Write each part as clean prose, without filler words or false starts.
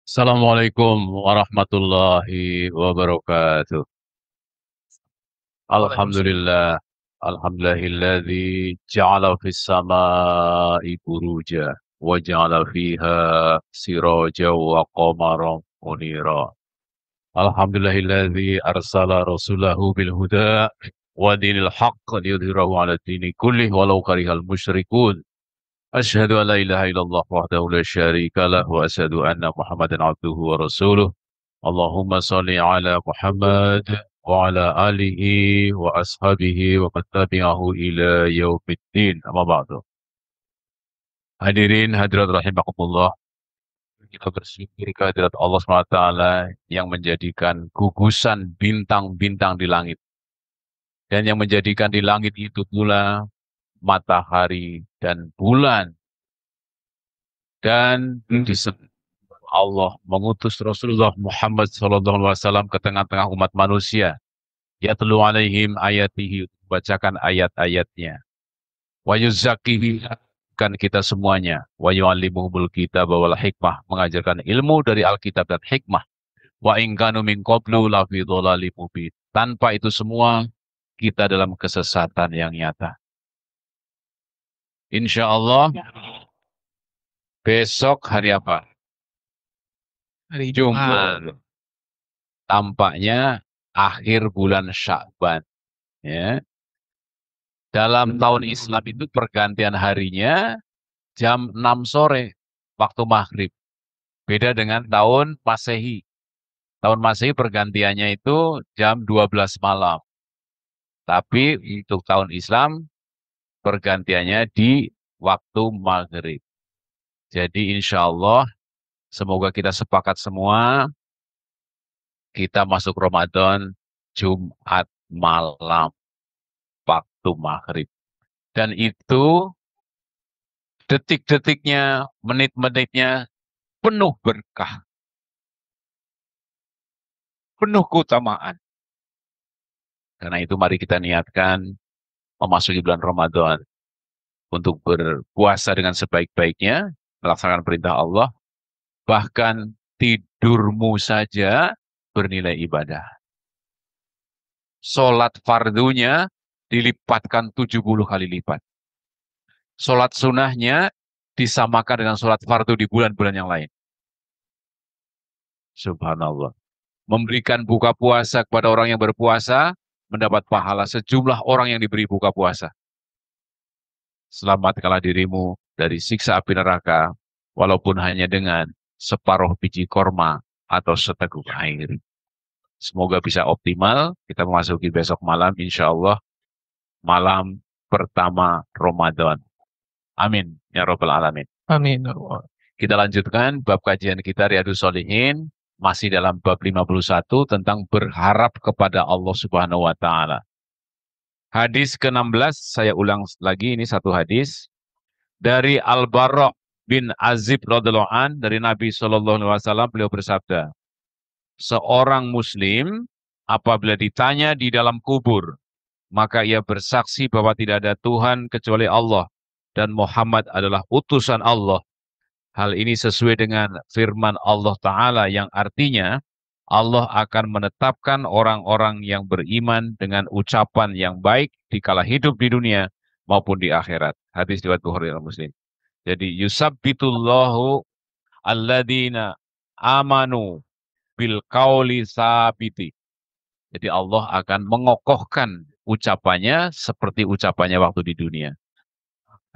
Assalamualaikum warahmatullahi wabarakatuh. Waalaikumsalam. Alhamdulillah. Alhamdulillahilladzi ja'ala fis sama'i buruja wa ja'ala fiha siraja wa qamaran munira. Alhamdulillahilladzi arsala rasulahu bil huda wa dinil haqq liyudhhirahu 'ala dini kullih walau karihal musyrikun. Asyhadu an la ilaha illallah wahdahu la syarika lah wa asyhadu anna Muhammadan abduhu wa rasuluh. Allahumma salli ala Muhammad wa ala alihi wa ashabihi wa man tabi'ahu ila yaumiddin. Amma ba'du. Hadirin hadirat rahimakumullah, kita bersyukur kehadirat Allah SWT yang menjadikan gugusan bintang-bintang di langit. Dan yang menjadikan di langit itu pula matahari dan bulan. Dan Allah mengutus Rasulullah Muhammad SAW ke tengah-tengah umat manusia. Yatlu alaihim ayatihi, bacakan ayat-ayatnya. Wa yuzakkihi, kan kita semuanya. Wa yu'allimuhumul kitab wal hikmah, mengajarkan ilmu dari Alkitab dan hikmah. Wa in kanu min qablu lafi dhalalim mubin. Tanpa itu semua kita dalam kesesatan yang nyata. Insya Allah besok hari apa? Hari Jumat. Jumat. Tampaknya akhir bulan Sya'ban. Ya. Dalam tahun Islam itu pergantian harinya jam 6 sore waktu maghrib. Beda dengan tahun Masehi. Tahun Masehi pergantiannya itu jam 12 malam. Tapi untuk tahun Islam pergantiannya di waktu maghrib. Jadi insya Allah semoga kita sepakat semua kita masuk Ramadan Jumat malam waktu maghrib. Dan itu detik-detiknya, menit-menitnya penuh berkah, penuh keutamaan. Karena itu mari kita niatkan memasuki bulan Ramadan untuk berpuasa dengan sebaik-baiknya, melaksanakan perintah Allah, bahkan tidurmu saja bernilai ibadah. Sholat fardunya dilipatkan 70 kali lipat. Sholat sunnahnya disamakan dengan sholat fardu di bulan-bulan yang lain. Subhanallah. Memberikan buka puasa kepada orang yang berpuasa, mendapat pahala sejumlah orang yang diberi buka puasa. Selamatkanlah dirimu dari siksa api neraka, walaupun hanya dengan separuh biji korma atau seteguk air. Semoga bisa optimal, kita memasuki besok malam, insya Allah, malam pertama Ramadan. Amin, ya Rabbal Alamin. Amin. Ya Allah. Kita lanjutkan bab kajian kita Riyadhus Shalihin, masih dalam bab 51 tentang berharap kepada Allah Subhanahu wa taala. Hadis ke-16 saya ulang lagi, ini satu hadis dari Al-Bara' bin Azib radhiyallahu an, dari Nabi sallallahu alaihi wasallam, beliau bersabda, seorang muslim apabila ditanya di dalam kubur, maka ia bersaksi bahwa tidak ada Tuhan kecuali Allah dan Muhammad adalah utusan Allah. Hal ini sesuai dengan firman Allah Ta'ala yang artinya Allah akan menetapkan orang-orang yang beriman dengan ucapan yang baik di kala hidup di dunia maupun di akhirat. Hadis riwayat Bukhari dan Muslim. Jadi yusabbitullahu alladzina amanu bil qauli sabiti. Jadi Allah akan mengokohkan ucapannya seperti ucapannya waktu di dunia.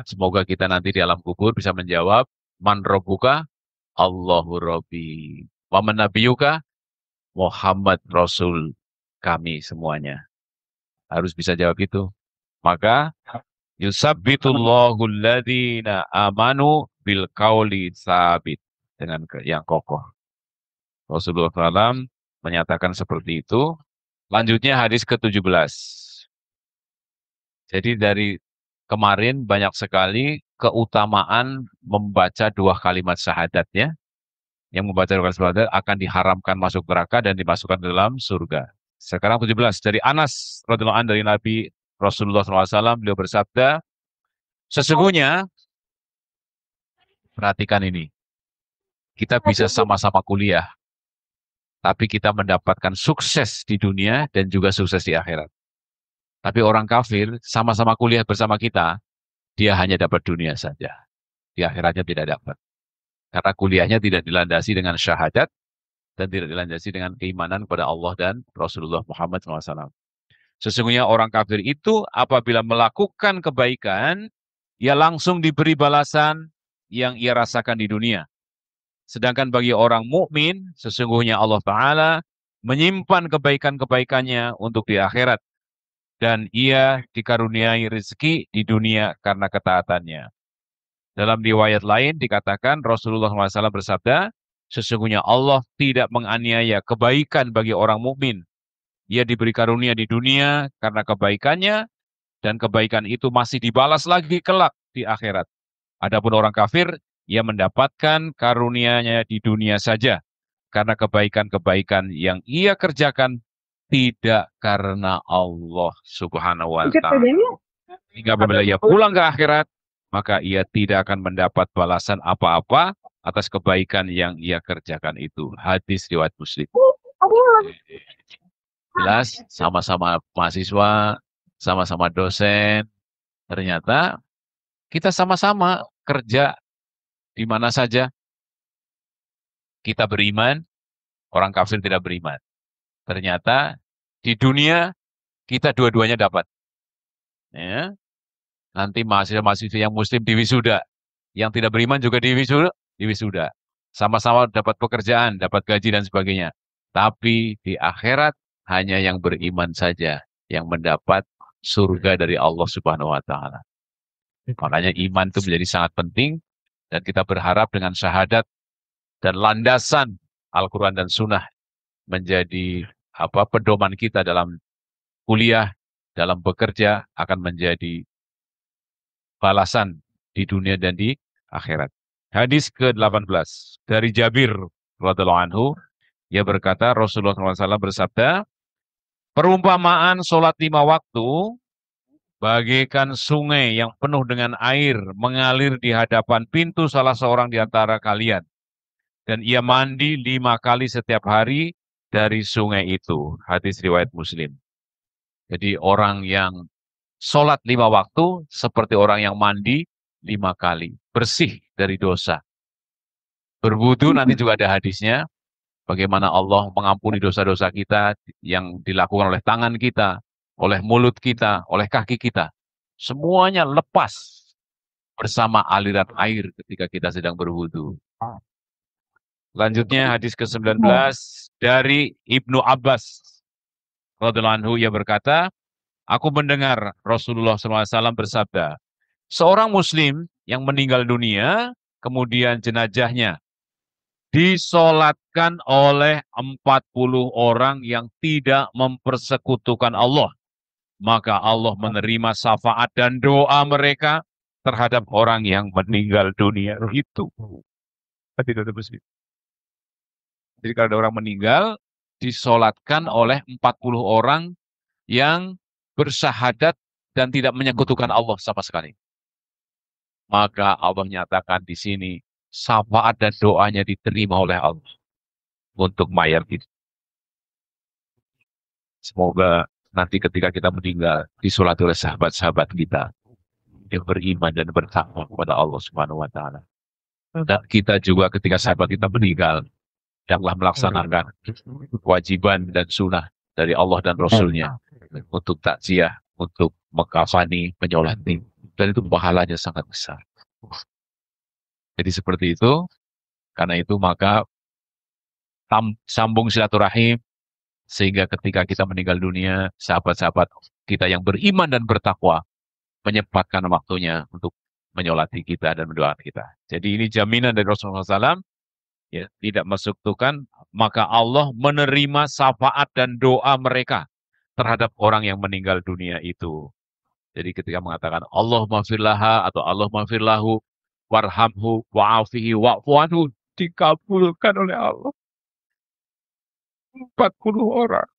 Semoga kita nanti di alam kubur bisa menjawab, man rabbuka? Allahu rabbi. Wa man nabiyuka? Muhammad Rasul kami semuanya. Harus bisa jawab itu. Maka yusabbitullahu alladhina amanu bil qauli sabit, dengan yang kokoh. Rasulullah SAW menyatakan seperti itu. Lanjutnya hadis ke-17. Jadi dari kemarin banyak sekali keutamaan membaca dua kalimat syahadat ya. Yang membaca dua kalimat syahadat akan diharamkan masuk neraka dan dimasukkan ke dalam surga. Sekarang 17 dari Anas radhiyallahu anhu, dari Nabi Rasulullah SAW, beliau bersabda, sesungguhnya, perhatikan ini, kita bisa sama-sama kuliah, tapi kita mendapatkan sukses di dunia dan juga sukses di akhirat. Tapi orang kafir sama-sama kuliah bersama kita, dia hanya dapat dunia saja. Di akhiratnya tidak dapat. Karena kuliahnya tidak dilandasi dengan syahadat dan tidak dilandasi dengan keimanan kepada Allah dan Rasulullah Muhammad SAW. Sesungguhnya orang kafir itu apabila melakukan kebaikan, ia langsung diberi balasan yang ia rasakan di dunia. Sedangkan bagi orang mukmin, sesungguhnya Allah Ta'ala menyimpan kebaikan-kebaikannya untuk di akhirat. Dan ia dikaruniai rezeki di dunia karena ketaatannya. Dalam riwayat lain dikatakan Rasulullah SAW bersabda, sesungguhnya Allah tidak menganiaya kebaikan bagi orang mukmin. Ia diberi karunia di dunia karena kebaikannya, dan kebaikan itu masih dibalas lagi kelak di akhirat. Adapun orang kafir, ia mendapatkan karunia-Nya di dunia saja, karena kebaikan-kebaikan yang ia kerjakan tidak karena Allah Subhanahu wa Ta'ala. Hingga apabila ia pulang ke akhirat, maka ia tidak akan mendapat balasan apa-apa atas kebaikan yang ia kerjakan itu. Hadis riwayat Muslim. Jelas, sama-sama mahasiswa, sama-sama dosen. Ternyata kita sama-sama kerja di mana saja. Kita beriman, orang kafir tidak beriman. Ternyata di dunia kita dua-duanya dapat. Ya. Nanti mahasiswa-mahasiswa yang muslim di wisuda, yang tidak beriman juga di wisuda. Sama-sama dapat pekerjaan, dapat gaji dan sebagainya. Tapi di akhirat hanya yang beriman saja yang mendapat surga dari Allah Subhanahu wa Ta'ala. Makanya iman itu menjadi sangat penting dan kita berharap dengan syahadat dan landasan Al-Quran dan Sunnah menjadi pedoman kita dalam kuliah, dalam bekerja akan menjadi balasan di dunia dan di akhirat. Hadis ke-18 dari Jabir radhiyallahu anhu, ia berkata Rasulullah SAW bersabda, perumpamaan sholat 5 waktu bagaikan sungai yang penuh dengan air mengalir di hadapan pintu salah seorang di antara kalian. Dan ia mandi 5 kali setiap hari dari sungai itu. Hadis riwayat Muslim. Jadi orang yang sholat 5 waktu seperti orang yang mandi 5 kali. Bersih dari dosa. Berwudu nanti juga ada hadisnya. Bagaimana Allah mengampuni dosa-dosa kita yang dilakukan oleh tangan kita, oleh mulut kita, oleh kaki kita. Semuanya lepas bersama aliran air ketika kita sedang berwudu. Selanjutnya hadis ke-19 dari Ibnu Abbas radhiyallahu anhu, ia berkata, aku mendengar Rasulullah SAW bersabda, seorang muslim yang meninggal dunia, kemudian jenazahnya disolatkan oleh 40 orang yang tidak mempersekutukan Allah. Maka Allah menerima syafaat dan doa mereka terhadap orang yang meninggal dunia itu. Jadi kalau ada orang meninggal, disolatkan oleh 40 orang yang bersyahadat dan tidak menyekutukan Allah sama sekali. Maka Allah nyatakan di sini, syafaat dan doanya diterima oleh Allah untuk mayat itu. Semoga nanti ketika kita meninggal, disolati oleh sahabat-sahabat kita yang beriman dan bertakwa kepada Allah Subhanahu wa Ta'ala. Dan kita juga ketika sahabat kita meninggal, yang telah melaksanakan kewajiban dan sunnah dari Allah dan Rasulnya untuk takziah, untuk mengkafani, menyolati. Dan itu pahalanya sangat besar. Jadi seperti itu. Karena itu maka sambung silaturahim sehingga ketika kita meninggal dunia, sahabat-sahabat kita yang beriman dan bertakwa menyempatkan waktunya untuk menyolati kita dan mendoakan kita. Jadi ini jaminan dari Rasulullah SAW, ya, tidak mesekutukan, maka Allah menerima syafaat dan doa mereka terhadap orang yang meninggal dunia itu. Jadi ketika mengatakan Allah maghfirlaha atau Allah maghfirlahu warhamhu wa'afihi wa'fu anhu, dikabulkan oleh Allah. 40 orang.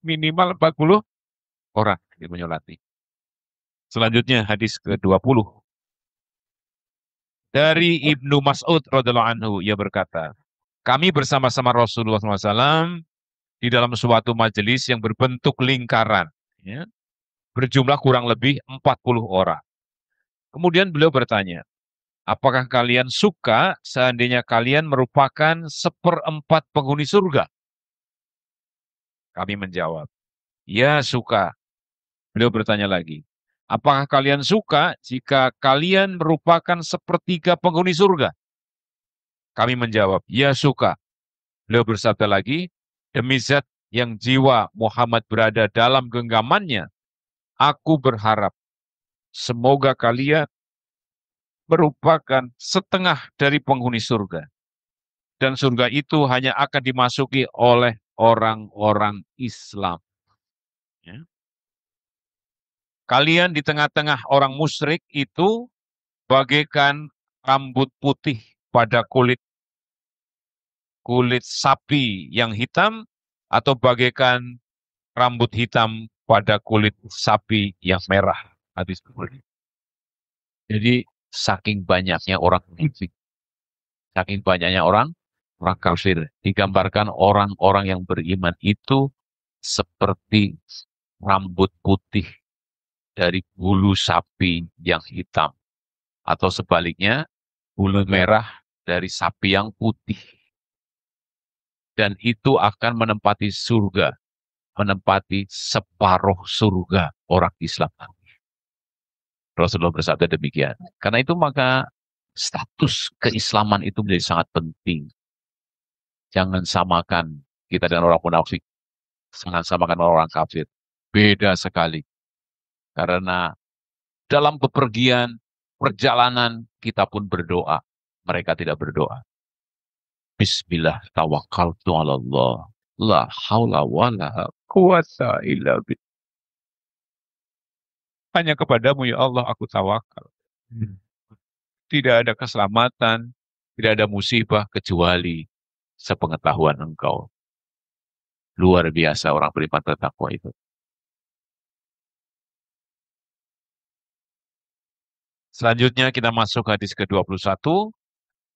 Minimal 40 orang yang menyolati. Selanjutnya hadis ke-20 Dari Ibnu Mas'ud radhiyallahu anhu, ia berkata, kami bersama-sama Rasulullah SAW di dalam suatu majelis yang berbentuk lingkaran, ya, berjumlah kurang lebih 40 orang. Kemudian beliau bertanya, apakah kalian suka seandainya kalian merupakan seperempat penghuni surga? Kami menjawab, ya suka. Beliau bertanya lagi, apakah kalian suka jika kalian merupakan sepertiga penghuni surga? Kami menjawab, ya suka. Beliau bersabda lagi, demi zat yang jiwa Muhammad berada dalam genggamannya, aku berharap semoga kalian merupakan setengah dari penghuni surga. Dan surga itu hanya akan dimasuki oleh orang-orang Islam. Ya. Kalian di tengah-tengah orang musyrik itu bagaikan rambut putih pada kulit sapi yang hitam, atau bagaikan rambut hitam pada kulit sapi yang merah. Hadis Bukhari. Jadi saking banyaknya orang munafik, saking banyaknya orang kafir, digambarkan orang-orang yang beriman itu seperti rambut putih dari bulu sapi yang hitam, atau sebaliknya bulu merah dari sapi yang putih. Dan itu akan menempati surga, menempati separuh surga orang Islam. Rasulullah bersabda demikian. Karena itu maka status keislaman itu menjadi sangat penting. Jangan samakan kita dengan orang munafik. Jangan samakan orang kafir. Beda sekali. Karena dalam bepergian, perjalanan, kita pun berdoa. Mereka tidak berdoa. Bismillah tawakkaltu ala Allah. La haula wa la quwata illa billah. Hanya kepadamu ya Allah aku tawakal. Tidak ada keselamatan, tidak ada musibah kecuali sepengetahuan engkau. Luar biasa orang beriman bertakwa itu. Selanjutnya kita masuk hadis ke-21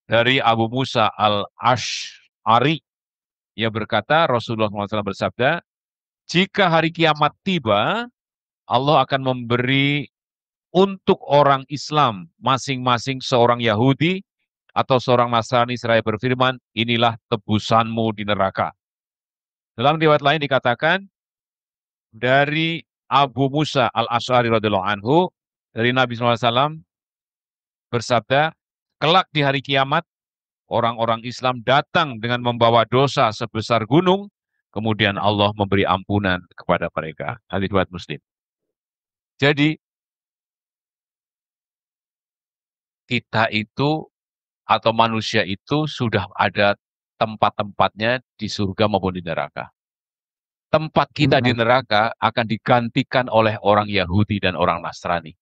dari Abu Musa al-Ash'ari. Ia berkata, Rasulullah SAW bersabda, jika hari kiamat tiba, Allah akan memberi untuk orang Islam, masing-masing seorang Yahudi atau seorang Nasrani, seraya berfirman, inilah tebusanmu di neraka. Dalam riwayat lain dikatakan, dari Abu Musa al-Ash'ari radhiyallahu anhu, dari Nabi SAW bersabda, kelak di hari kiamat, orang-orang Islam datang dengan membawa dosa sebesar gunung, kemudian Allah memberi ampunan kepada mereka. Hadis riwayat Muslim. Jadi, kita itu atau manusia itu sudah ada tempat-tempatnya di surga maupun di neraka. Tempat kita di neraka akan digantikan oleh orang Yahudi dan orang Nasrani.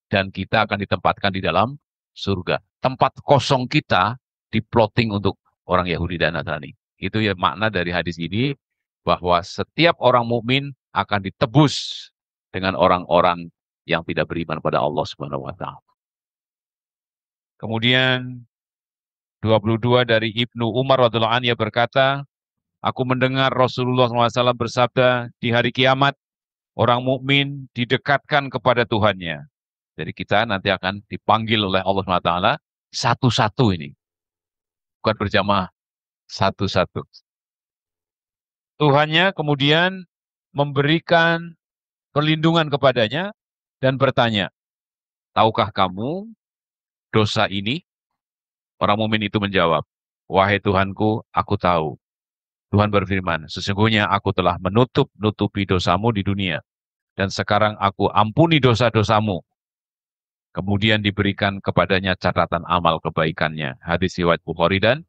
Dan kita akan ditempatkan di dalam surga. Tempat kosong kita diplotting untuk orang Yahudi dan Nasrani. Itu ya makna dari hadis ini, bahwa setiap orang mukmin akan ditebus dengan orang-orang yang tidak beriman pada Allah Subhanahu wa taala. Kemudian 22 dari Ibnu Umar radhiyallahu anhu berkata, aku mendengar Rasulullah SAW bersabda, di hari kiamat orang mukmin didekatkan kepada Tuhannya. Jadi kita nanti akan dipanggil oleh Allah SWT satu-satu ini. Bukan berjamaah, satu-satu. Tuhannya kemudian memberikan perlindungan kepadanya dan bertanya, tahukah kamu dosa ini? Orang mukmin itu menjawab, wahai Tuhanku, aku tahu. Tuhan berfirman, sesungguhnya aku telah menutupi dosamu di dunia. Dan sekarang aku ampuni dosa-dosamu. Kemudian diberikan kepadanya catatan amal kebaikannya. Hadis riwayat Bukhari dan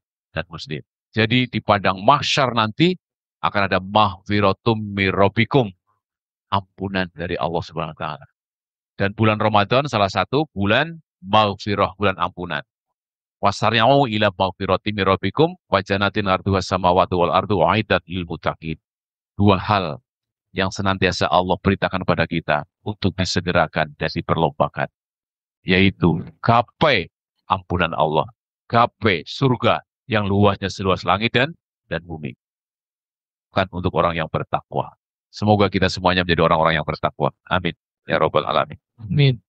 Muslim. Jadi di padang mahsyar nanti akan ada mahfiratum mirrobikum. Ampunan dari Allah Subhanahu wa taala. Dan bulan Ramadan salah satu bulan maghfirah, bulan ampunan. Wasari'u ila maghfirati min rabbikum wa jannatin arduha samawati wal ardu uiddat lil muttaqin. Dua hal yang senantiasa Allah beritakan kepada kita untuk disegerakan dan diperlombakan, yaitu gapai ampunan Allah. Gape surga yang luasnya seluas langit dan bumi. Bukan untuk orang yang bertakwa. Semoga kita semuanya menjadi orang-orang yang bertakwa. Amin. Ya Rabbal Alamin. Amin.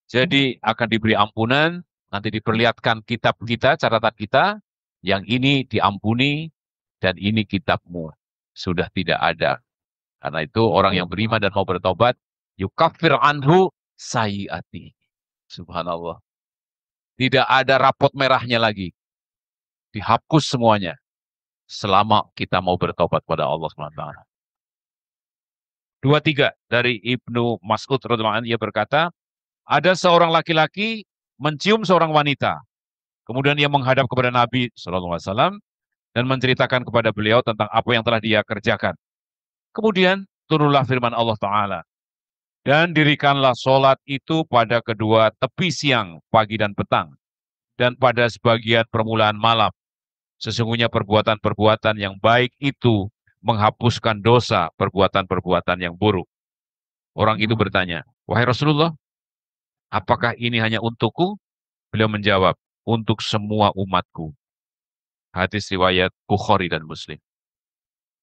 Jadi akan diberi ampunan, nanti diperlihatkan kitab kita, catatan kita, yang ini diampuni, dan ini kitabmu. Sudah tidak ada. Karena itu orang yang beriman dan mau bertobat, yukaffir anhu sayyiati. Subhanallah. Tidak ada rapot merahnya lagi. Dihapus semuanya. Selama kita mau bertobat pada Allah SWT. 23 dari Ibnu Mas'ud radhiyallahu anhu, ia berkata, ada seorang laki-laki mencium seorang wanita. Kemudian ia menghadap kepada Nabi SAW dan menceritakan kepada beliau tentang apa yang telah dia kerjakan. Kemudian turunlah firman Allah Ta'ala. Dan dirikanlah sholat itu pada kedua tepi siang, pagi dan petang. Dan pada sebagian permulaan malam. Sesungguhnya perbuatan-perbuatan yang baik itu menghapuskan dosa perbuatan-perbuatan yang buruk. Orang itu bertanya, wahai Rasulullah, apakah ini hanya untukku? Beliau menjawab, untuk semua umatku. Hadis riwayat Bukhari dan Muslim.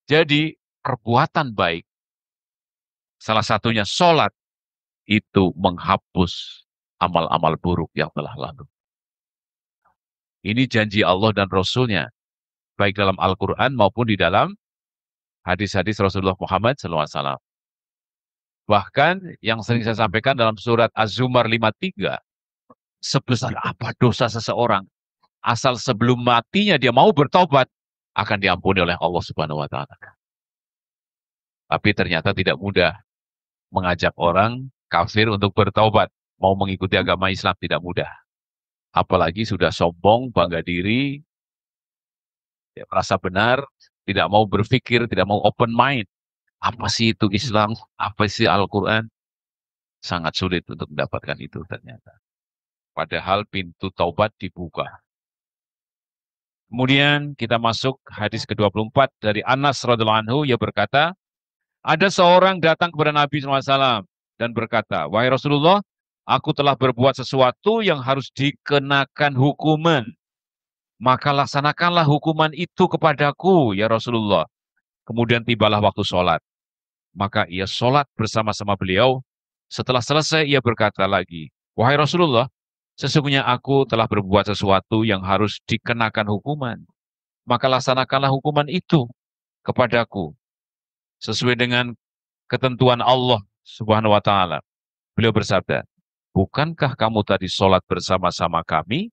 Jadi, perbuatan baik, salah satunya sholat, itu menghapus amal-amal buruk yang telah lalu. Ini janji Allah dan Rasul-Nya, baik dalam Al-Quran maupun di dalam hadis-hadis Rasulullah Muhammad SAW. Bahkan yang sering saya sampaikan dalam surat Az-Zumar 53, sebesar apa dosa seseorang, asal sebelum matinya dia mau bertobat, akan diampuni oleh Allah Subhanahu wa Ta'ala. Tapi ternyata tidak mudah mengajak orang kafir untuk bertobat, mau mengikuti agama Islam tidak mudah. Apalagi sudah sombong, bangga diri, ya, merasa benar, tidak mau berpikir, tidak mau open mind. Apa sih itu Islam? Apa sih Al-Quran? Sangat sulit untuk mendapatkan itu ternyata. Padahal pintu taubat dibuka. Kemudian kita masuk hadis ke-24 dari Anas radhiyallahu anhu, ia berkata, ada seorang datang kepada Nabi SAW dan berkata, wahai Rasulullah, aku telah berbuat sesuatu yang harus dikenakan hukuman. Maka laksanakanlah hukuman itu kepadaku, ya Rasulullah. Kemudian tibalah waktu sholat. Maka ia sholat bersama-sama beliau. Setelah selesai ia berkata lagi, wahai Rasulullah, sesungguhnya aku telah berbuat sesuatu yang harus dikenakan hukuman. Maka laksanakanlah hukuman itu kepadaku. Sesuai dengan ketentuan Allah Subhanahu wa Ta'ala. Beliau bersabda, bukankah kamu tadi sholat bersama-sama kami?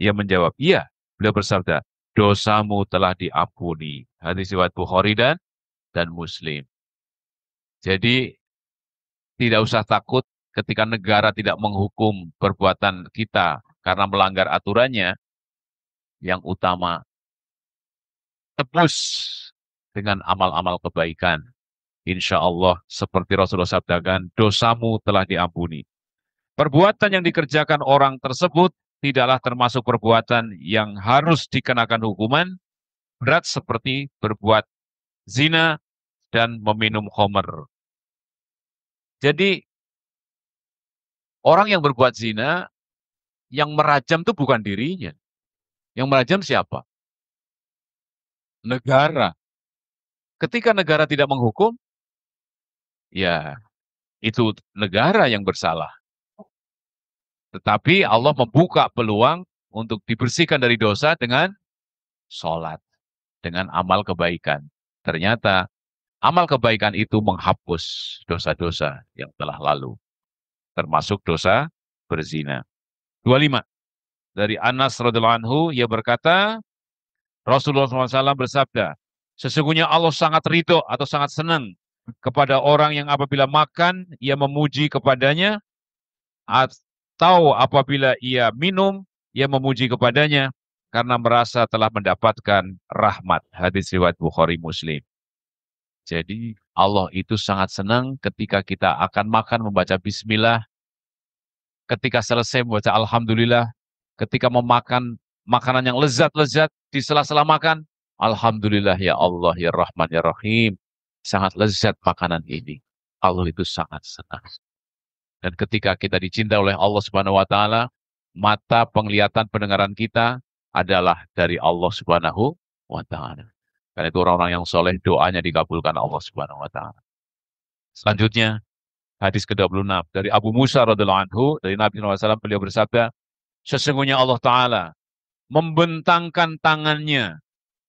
Ia menjawab, iya. Beliau bersabda, dosamu telah diampuni. Hadis riwayat Bukhari dan Muslim. Jadi tidak usah takut ketika negara tidak menghukum perbuatan kita karena melanggar aturannya. Yang utama, tebus dengan amal-amal kebaikan. Insya Allah, seperti Rasulullah sabdakan, dosamu telah diampuni. Perbuatan yang dikerjakan orang tersebut tidaklah termasuk perbuatan yang harus dikenakan hukuman berat seperti berbuat zina dan meminum khamr. Jadi, orang yang berbuat zina, yang merajam itu bukan dirinya. Yang merajam siapa? Negara. Ketika negara tidak menghukum, ya itu negara yang bersalah. Tetapi Allah membuka peluang untuk dibersihkan dari dosa dengan sholat, dengan amal kebaikan. Ternyata amal kebaikan itu menghapus dosa-dosa yang telah lalu, termasuk dosa berzina. 25. Dari Anas radhiyallahu anhu, ia berkata, Rasulullah SAW bersabda, sesungguhnya Allah sangat ridho atau sangat senang kepada orang yang apabila makan, ia memuji kepadanya, atau apabila ia minum, ia memuji kepadanya, karena merasa telah mendapatkan rahmat. Hadis riwayat Bukhari Muslim. Jadi Allah itu sangat senang ketika kita akan makan membaca bismillah, ketika selesai membaca alhamdulillah, ketika memakan makanan yang lezat-lezat di sela-sela makan, alhamdulillah ya Allah ya Rahman ya Rahim. Sangat lezat makanan ini. Allah itu sangat senang. Dan ketika kita dicintai oleh Allah Subhanahu wa taala, mata penglihatan pendengaran kita adalah dari Allah Subhanahu wa taala. Karena itu orang-orang yang soleh doanya dikabulkan Allah Subhanahu wa taala. Selanjutnya, hadis ke-26 dari Abu Musa radhiyallahu anhu, dari Nabi SAW, beliau bersabda, sesungguhnya Allah Ta'ala membentangkan tangannya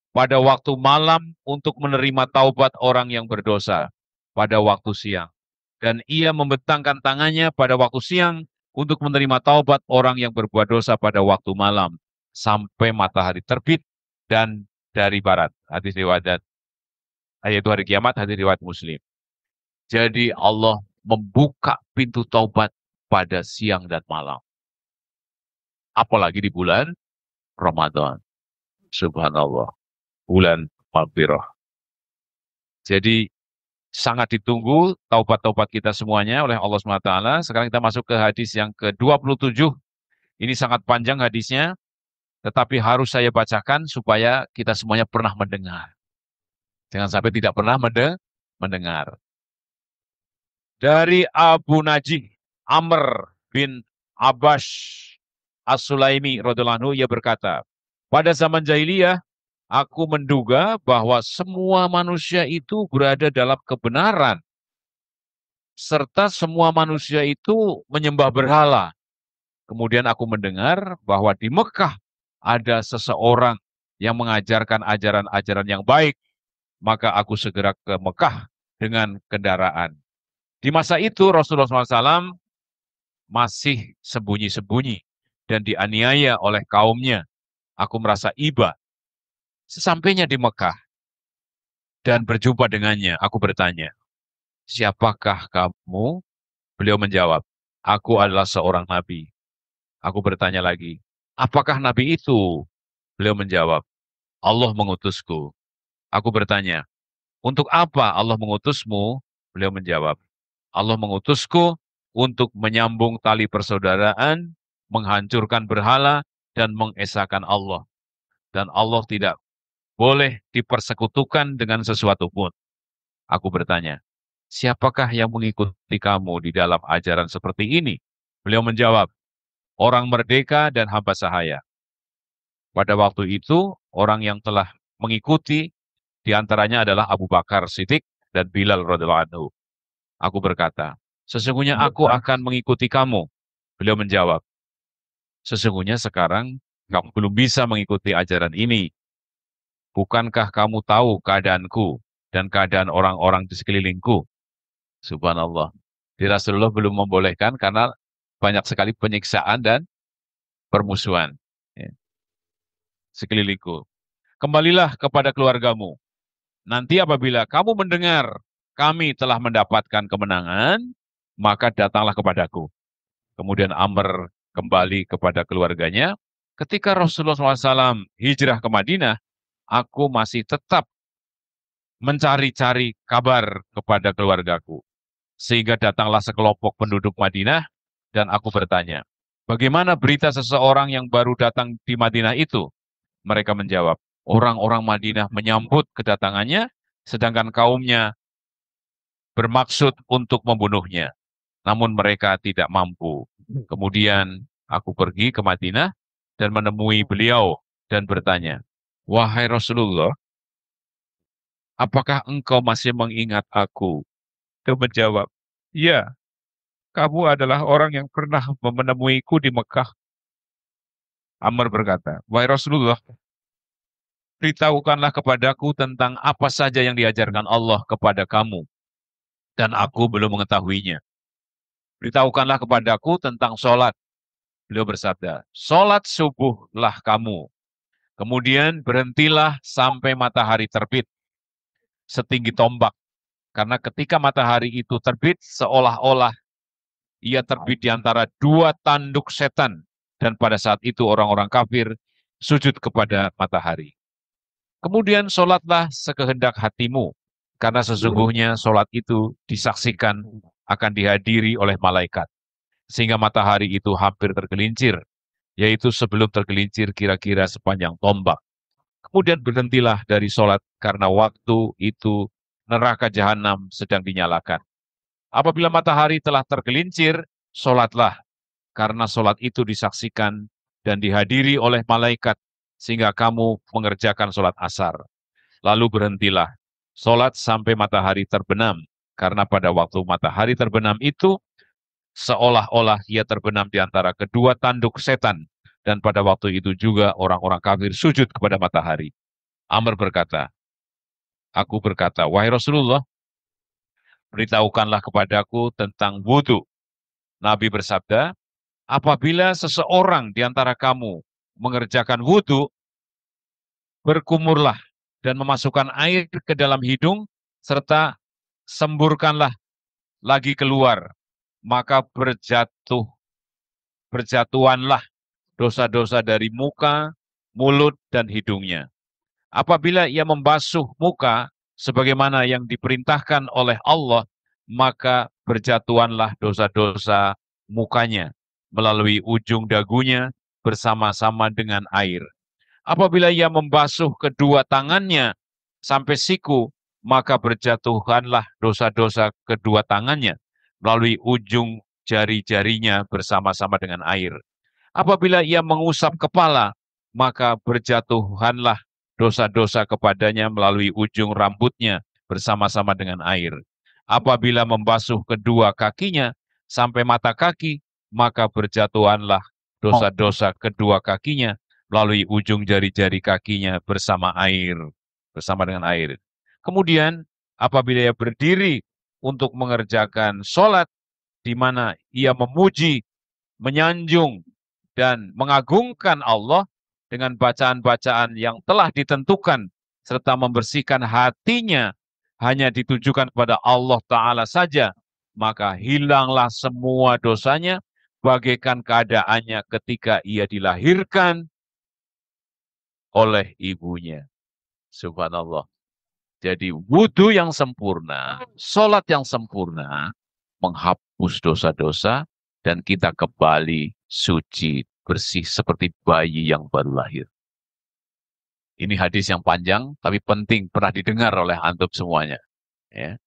pada waktu malam untuk menerima taubat orang yang berdosa pada waktu siang. Dan ia membentangkan tangannya pada waktu siang untuk menerima taubat orang yang berbuat dosa pada waktu malam sampai matahari terbit dan dari barat. Hadis riwayat, yaitu hari kiamat, hadis riwayat Muslim. Jadi Allah membuka pintu taubat pada siang dan malam. Apalagi di bulan Ramadan. Subhanallah. Bulan maghfirah. Jadi sangat ditunggu taubat-taubat kita semuanya oleh Allah SWT. Sekarang kita masuk ke hadis yang ke-27. Ini sangat panjang hadisnya, tetapi harus saya bacakan supaya kita semuanya pernah mendengar. Jangan sampai tidak pernah mendengar. Dari Abu Najih Amr bin Abash As-Sulaimi radhiyallahu anhu, ia berkata, pada zaman jahiliyah aku menduga bahwa semua manusia itu berada dalam kebenaran serta semua manusia itu menyembah berhala. Kemudian aku mendengar bahwa di Mekah ada seseorang yang mengajarkan ajaran-ajaran yang baik, maka aku segera ke Mekah dengan kendaraan. Di masa itu Rasulullah SAW masih sembunyi-sembunyi dan dianiaya oleh kaumnya. Aku merasa iba. Sesampainya di Mekah dan berjumpa dengannya, aku bertanya, siapakah kamu? Beliau menjawab, aku adalah seorang nabi. Aku bertanya lagi, apakah nabi itu? Beliau menjawab, Allah mengutusku. Aku bertanya, untuk apa Allah mengutusmu? Beliau menjawab, Allah mengutusku untuk menyambung tali persaudaraan, menghancurkan berhala, dan mengesahkan Allah. Dan Allah tidak boleh dipersekutukan dengan sesuatu pun. Aku bertanya, siapakah yang mengikuti kamu di dalam ajaran seperti ini? Beliau menjawab, orang merdeka dan hamba sahaya. Pada waktu itu, orang yang telah mengikuti diantaranya adalah Abu Bakar Siddiq dan Bilal radhiyallahu anhu. Aku berkata, sesungguhnya aku akan mengikuti kamu. Beliau menjawab, sesungguhnya sekarang kamu belum bisa mengikuti ajaran ini. Bukankah kamu tahu keadaanku dan keadaan orang-orang di sekelilingku? Subhanallah. Di Rasulullah belum membolehkan karena banyak sekali penyiksaan dan permusuhan. Ya. Sekelilingku. Kembalilah kepada keluargamu. Nanti apabila kamu mendengar kami telah mendapatkan kemenangan, maka datanglah kepadaku. Kemudian Amr kembali kepada keluarganya. Ketika Rasulullah SAW hijrah ke Madinah, aku masih tetap mencari-cari kabar kepada keluargaku. Sehingga datanglah sekelompok penduduk Madinah dan aku bertanya, bagaimana berita seseorang yang baru datang di Madinah itu? Mereka menjawab, orang-orang Madinah menyambut kedatangannya, sedangkan kaumnya bermaksud untuk membunuhnya. Namun mereka tidak mampu. Kemudian aku pergi ke Madinah dan menemui beliau dan bertanya, wahai Rasulullah, apakah engkau masih mengingat aku? Dia menjawab, ya, kamu adalah orang yang pernah menemuiku di Mekah. Amr berkata, wahai Rasulullah, beritahukanlah kepadaku tentang apa saja yang diajarkan Allah kepada kamu, dan aku belum mengetahuinya. Beritahukanlah kepadaku tentang sholat. Beliau bersabda, sholat subuhlah kamu. Kemudian berhentilah sampai matahari terbit setinggi tombak. Karena ketika matahari itu terbit, seolah-olah ia terbit di antara dua tanduk setan. Dan pada saat itu orang-orang kafir sujud kepada matahari. Kemudian sholatlah sekehendak hatimu. Karena sesungguhnya sholat itu disaksikan akan dihadiri oleh malaikat. Sehingga matahari itu hampir tergelincir, yaitu sebelum tergelincir kira-kira sepanjang tombak. Kemudian berhentilah dari sholat karena waktu itu neraka jahanam sedang dinyalakan. Apabila matahari telah tergelincir, Sholatlah, karena sholat itu disaksikan dan dihadiri oleh malaikat, sehingga kamu mengerjakan sholat asar. Lalu berhentilah, sholat sampai matahari terbenam, karena pada waktu matahari terbenam itu, seolah-olah ia terbenam di antara kedua tanduk setan, dan pada waktu itu juga orang-orang kafir sujud kepada matahari. Amr berkata, aku berkata, wahai Rasulullah, beritahukanlah kepadaku tentang wudhu. Nabi bersabda, apabila seseorang di antara kamu mengerjakan wudhu, berkumurlah dan memasukkan air ke dalam hidung, serta semburkanlah lagi keluar, maka berjatuhanlah dosa-dosa dari muka, mulut, dan hidungnya. Apabila ia membasuh muka sebagaimana yang diperintahkan oleh Allah, maka berjatuhanlah dosa-dosa mukanya melalui ujung dagunya bersama-sama dengan air. Apabila ia membasuh kedua tangannya sampai siku, maka berjatuhanlah dosa-dosa kedua tangannya melalui ujung jari-jarinya bersama-sama dengan air. Apabila ia mengusap kepala, maka berjatuhanlah dosa-dosa kepadanya melalui ujung rambutnya bersama-sama dengan air. Apabila membasuh kedua kakinya sampai mata kaki, maka berjatuhanlah dosa-dosa kedua kakinya melalui ujung jari-jari kakinya bersama dengan air. Kemudian apabila ia berdiri untuk mengerjakan sholat, di mana ia memuji, menyanjung, dan mengagungkan Allah dengan bacaan-bacaan yang telah ditentukan, serta membersihkan hatinya hanya ditujukan kepada Allah Ta'ala saja, maka hilanglah semua dosanya, bagaikan keadaannya ketika ia dilahirkan oleh ibunya. Subhanallah. Jadi wudhu yang sempurna, sholat yang sempurna, menghapus dosa-dosa, dan kita kembali suci, bersih seperti bayi yang baru lahir. Ini hadis yang panjang, tapi penting, pernah didengar oleh antum semuanya. Ya.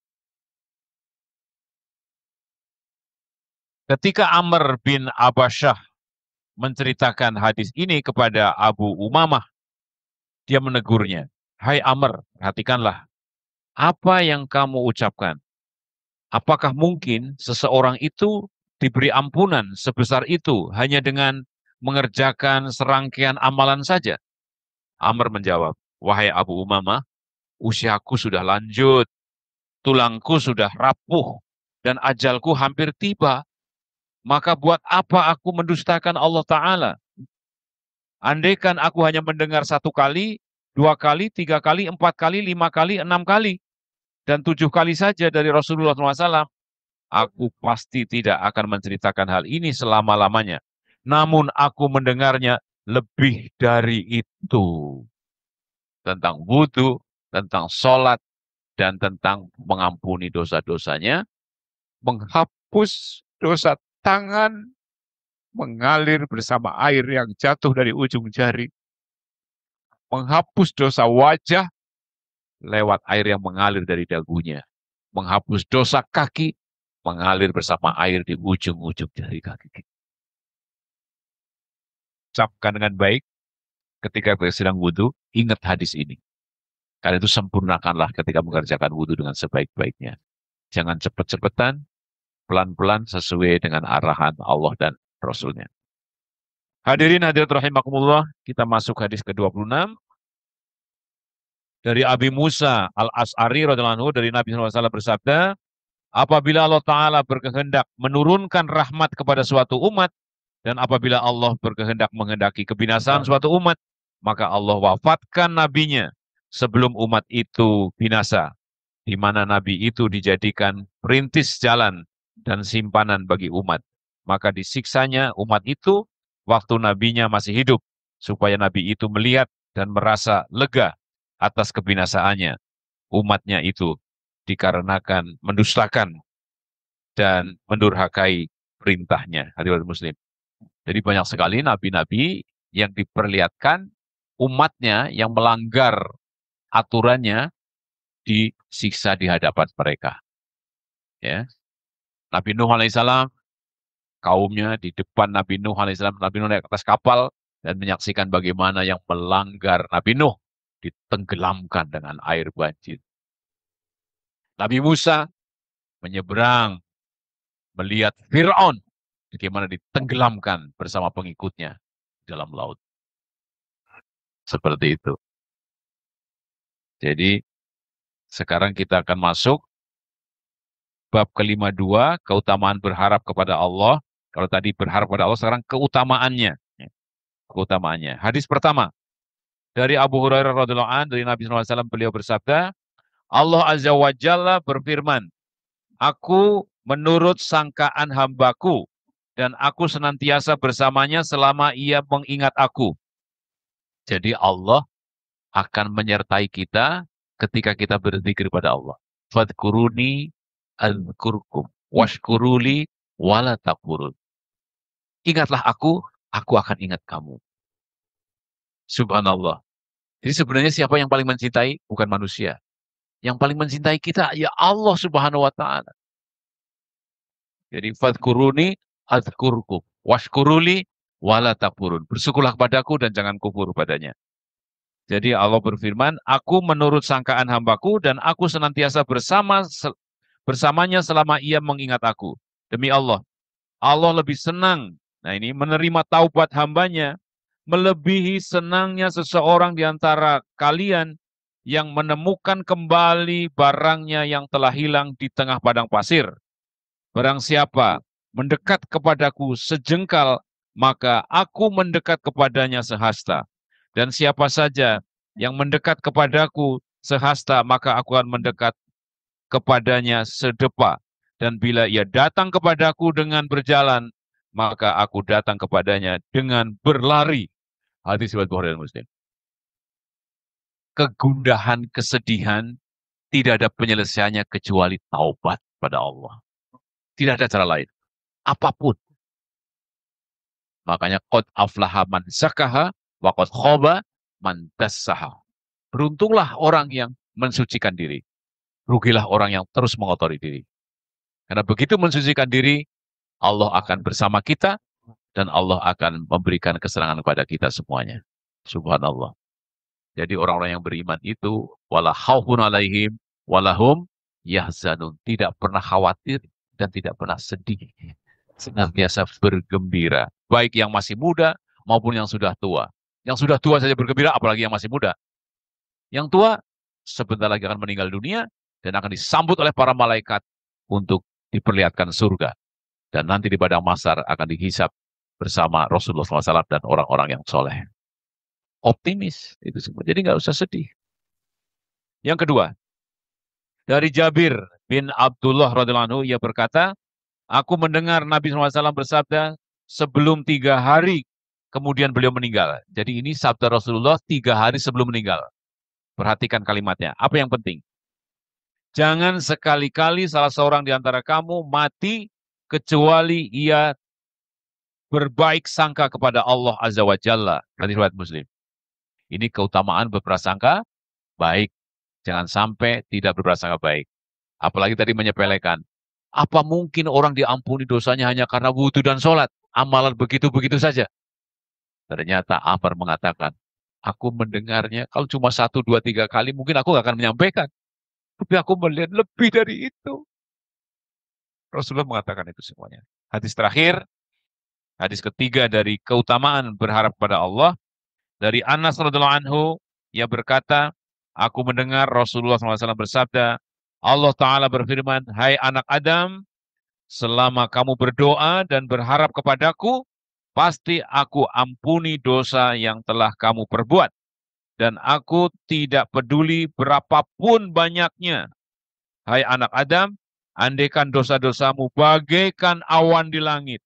Ketika Amr bin Abasyah menceritakan hadis ini kepada Abu Umamah, dia menegurnya, hai Amr, perhatikanlah, apa yang kamu ucapkan? Apakah mungkin seseorang itu diberi ampunan sebesar itu hanya dengan mengerjakan serangkaian amalan saja? Amr menjawab, wahai Abu Umamah, usiaku sudah lanjut, tulangku sudah rapuh, dan ajalku hampir tiba. Maka buat apa aku mendustakan Allah Ta'ala? Andaikan aku hanya mendengar 1 kali, 2 kali, 3 kali, 4 kali, 5 kali, 6 kali, dan 7 kali saja dari Rasulullah SAW, aku pasti tidak akan menceritakan hal ini selama-lamanya. Namun aku mendengarnya lebih dari itu. Tentang wudhu, tentang sholat, dan tentang mengampuni dosa-dosanya, menghapus dosa tangan, mengalir bersama air yang jatuh dari ujung jari, menghapus dosa wajah lewat air yang mengalir dari dagunya, menghapus dosa kaki, mengalir bersama air di ujung-ujung jari kaki. Ucapkan dengan baik ketika sedang wudhu, ingat hadis ini. Karena itu sempurnakanlah ketika mengerjakan wudhu dengan sebaik-baiknya. Jangan cepat-cepatan, pelan-pelan sesuai dengan arahan Allah dan Rasulnya. Hadirin hadirat rahimakumullah, kita masuk hadis ke-26. Dari Abi Musa al-As'ari radhiyallahu anhu, dari Nabi SAW bersabda, apabila Allah Ta'ala berkehendak menurunkan rahmat kepada suatu umat, dan apabila Allah berkehendak menghendaki kebinasaan suatu umat, maka Allah wafatkan nabinya sebelum umat itu binasa, di mana nabi itu dijadikan perintis jalan dan simpanan bagi umat. Maka disiksanya umat itu waktu nabinya masih hidup, supaya nabi itu melihat dan merasa lega atas kebinasaannya umatnya itu, dikarenakan mendustakan dan mendurhakai perintahnya. Hadirin muslim. Jadi banyak sekali nabi-nabi yang diperlihatkan umatnya yang melanggar aturannya disiksa di hadapan mereka. Ya. Nabi Nuh alaihissalam kaumnya di depan Nabi Nuh alaihissalam. Nabi Nuh naik ke atas kapal dan menyaksikan bagaimana yang melanggar Nabi Nuh ditenggelamkan dengan air banjir. Nabi Musa menyeberang, melihat Fir'aun bagaimana ditenggelamkan bersama pengikutnya dalam laut. Seperti itu. Jadi sekarang kita akan masuk bab ke-52, keutamaan berharap kepada Allah. Kalau tadi berharap kepada Allah, sekarang keutamaannya. Keutamaannya. Hadis pertama dari Abu Hurairah radhiyallahu anhu, dari Nabi SAW, beliau bersabda, Allah Azza wa Jalla berfirman, aku menurut sangkaan hambaku, dan aku senantiasa bersamanya selama ia mengingat aku. Jadi Allah akan menyertai kita ketika kita berzikir pada Allah. Fadkuruni azkurkum washkuruli wala takfurun. Ingatlah aku akan ingat kamu. Subhanallah. Jadi sebenarnya siapa yang paling mencintai? Bukan manusia. Yang paling mencintai kita ya Allah Subhanahu wa taala. Jadi fadkuruni azkurkum washkuruli wala takfurun. Bersyukurlah kepadaku dan jangan kufur padanya. Jadi Allah berfirman, aku menurut sangkaan hambaku dan aku senantiasa bersamanya selama ia mengingat aku. Demi Allah, Allah lebih senang, nah ini menerima taubat hambanya, melebihi senangnya seseorang di antara kalian yang menemukan kembali barangnya yang telah hilang di tengah padang pasir. Barang siapa mendekat kepadaku sejengkal, maka aku mendekat kepadanya sehasta. Dan siapa saja yang mendekat kepadaku sehasta, maka aku akan mendekat kepadanya sedepa. Dan bila ia datang kepadaku dengan berjalan, maka aku datang kepadanya dengan berlari. Hadis riwayat Bukhari dan Muslim. Kegundahan, kesedihan, tidak ada penyelesaiannya kecuali taubat pada Allah. Tidak ada cara lain. Apapun. Makanya qad aflaha man zakaha wa qad khaba man dassaha. Beruntunglah orang yang mensucikan diri. Rugilah orang yang terus mengotori diri. Karena begitu mensucikan diri, Allah akan bersama kita dan Allah akan memberikan kesenangan kepada kita semuanya. Subhanallah. Jadi orang-orang yang beriman itu wala khaufun alaihim walahum yahzanun, tidak pernah khawatir dan tidak pernah sedih. Senantiasa bergembira, baik yang masih muda maupun yang sudah tua. Yang sudah tua saja bergembira, apalagi yang masih muda. Yang tua sebentar lagi akan meninggal dunia dan akan disambut oleh para malaikat untuk diperlihatkan surga. Dan nanti di padang mahsyar akan dihisap bersama Rasulullah SAW dan orang-orang yang soleh. Optimis itu semua. Jadi nggak usah sedih. Yang kedua, dari Jabir bin Abdullah radhiyallahu anhu, ia berkata, aku mendengar Nabi SAW bersabda sebelum 3 hari kemudian beliau meninggal. Jadi ini sabda Rasulullah 3 hari sebelum meninggal. Perhatikan kalimatnya. Apa yang penting? Jangan sekali-kali salah seorang di antara kamu mati kecuali ia berbaik sangka kepada Allah Azza wa Jalla. Hadis riwayat Muslim. Ini keutamaan berprasangka baik. Jangan sampai tidak berprasangka baik. Apalagi tadi menyepelekan. Apa mungkin orang diampuni dosanya hanya karena wudhu dan sholat? Amalan begitu-begitu saja. Ternyata Amr mengatakan, aku mendengarnya, kalau cuma 1, 2, 3 kali, mungkin aku gak akan menyampaikan. Tapi aku melihat lebih dari itu. Rasulullah mengatakan itu semuanya. Hadis terakhir, hadis ketiga dari keutamaan berharap pada Allah. Dari Anas radhiyallahu anhu, ia berkata, aku mendengar Rasulullah SAW bersabda, Allah Ta'ala berfirman, hai anak Adam, selama kamu berdoa dan berharap kepadaku, pasti aku ampuni dosa yang telah kamu perbuat. Dan aku tidak peduli berapapun banyaknya. Hai anak Adam, andaikan dosa-dosamu bagaikan awan di langit,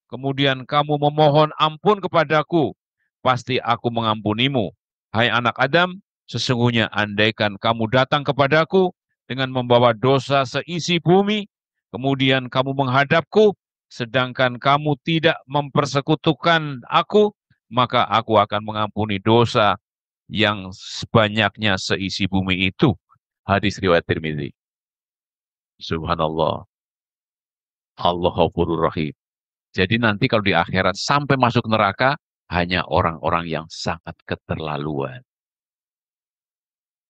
kemudian kamu memohon ampun kepadaku, pasti aku mengampunimu. Hai anak Adam, sesungguhnya andaikan kamu datang kepadaku dengan membawa dosa seisi bumi, kemudian kamu menghadapku, sedangkan kamu tidak mempersekutukan aku, maka aku akan mengampuni dosa yang sebanyaknya seisi bumi itu. Hadis riwayat Tirmidzi. Subhanallah. Allah Ghafurur Rahim. Jadi nanti kalau di akhirat sampai masuk neraka, hanya orang-orang yang sangat keterlaluan.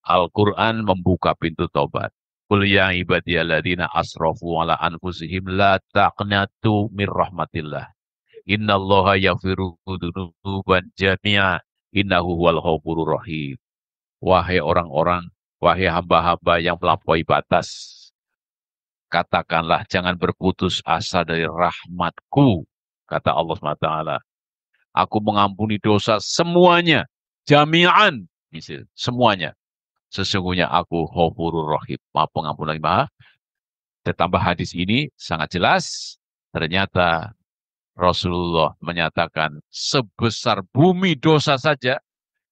Al-Quran membuka pintu tobat. Qul ya ibadiyalladzina asrafu ala anfusihim la taqnatu mir rahmatillah. Innallaha yaghfiru dzunuban jami'a. Innahu huwal ghafurur rahim. Wahai orang-orang, wahai hamba-hamba yang melampaui batas, katakanlah jangan berputus asa dari rahmatku, kata Allah SWT. Aku mengampuni dosa semuanya, jami'an, misal, semuanya. Sesungguhnya aku Ghafurur Rahim, Maha Pengampun lagi Maha. Ditambah hadis ini sangat jelas, ternyata Rasulullah menyatakan sebesar bumi dosa saja,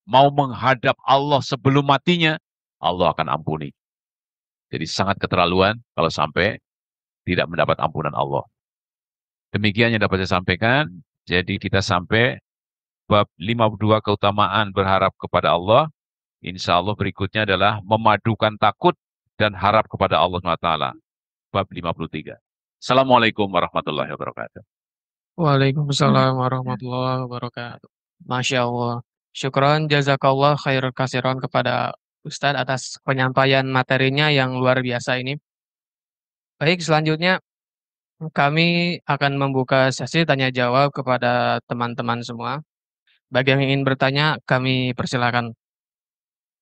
mau menghadap Allah sebelum matinya, Allah akan ampuni. Jadi sangat keterlaluan kalau sampai tidak mendapat ampunan Allah. Demikian yang dapat saya sampaikan. Jadi kita sampai bab 52 keutamaan berharap kepada Allah. Insya Allah berikutnya adalah memadukan takut dan harap kepada Allah SWT. Bab 53. Assalamualaikum warahmatullahi wabarakatuh. Waalaikumsalam warahmatullahi wabarakatuh. Masya Allah. Syukron jazakallah khair kasiron kepada Ustadz atas penyampaian materinya yang luar biasa ini. Baik, selanjutnya kami akan membuka sesi tanya jawab kepada teman-teman semua. Bagi yang ingin bertanya, kami persilakan.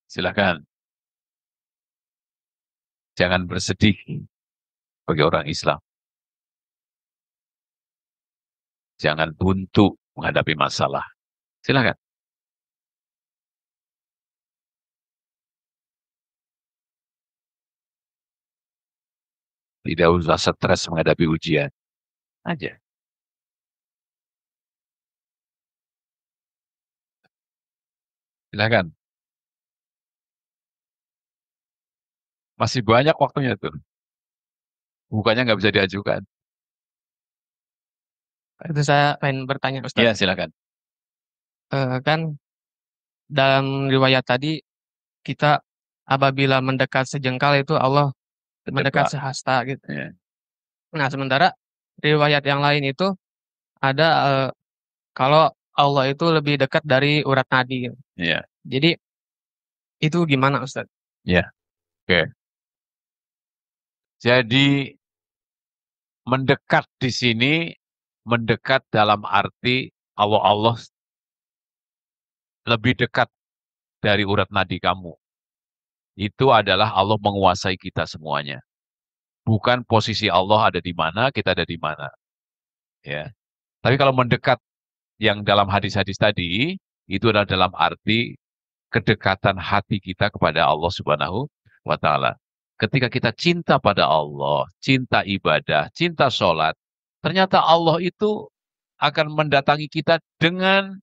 Silakan. Jangan bersedih bagi orang Islam. Jangan buntu menghadapi masalah. Silakan. Tidak usah stres menghadapi ujian. Aja. Silakan. Masih banyak waktunya tuh. Bukannya nggak bisa diajukan. Itu saya ingin bertanya Iya, Ustadz. silakan. Kan dalam riwayat tadi kita apabila mendekat sejengkal itu Allah mendekat Debat. sehasta gitu. Ya. Nah, sementara riwayat yang lain itu ada kalau Allah itu lebih dekat dari urat nadi gitu. Ya. Jadi itu gimana Ustadz? Ya. Oke. Jadi mendekat di sini, mendekat dalam arti Allah lebih dekat dari urat nadi kamu. Itu adalah Allah menguasai kita semuanya. Bukan posisi Allah ada di mana, kita ada di mana. Ya. Tapi kalau mendekat yang dalam hadis-hadis tadi, itu adalah dalam arti kedekatan hati kita kepada Allah Subhanahu wa Ta'ala. Ketika kita cinta pada Allah, cinta ibadah, cinta sholat, ternyata Allah itu akan mendatangi kita dengan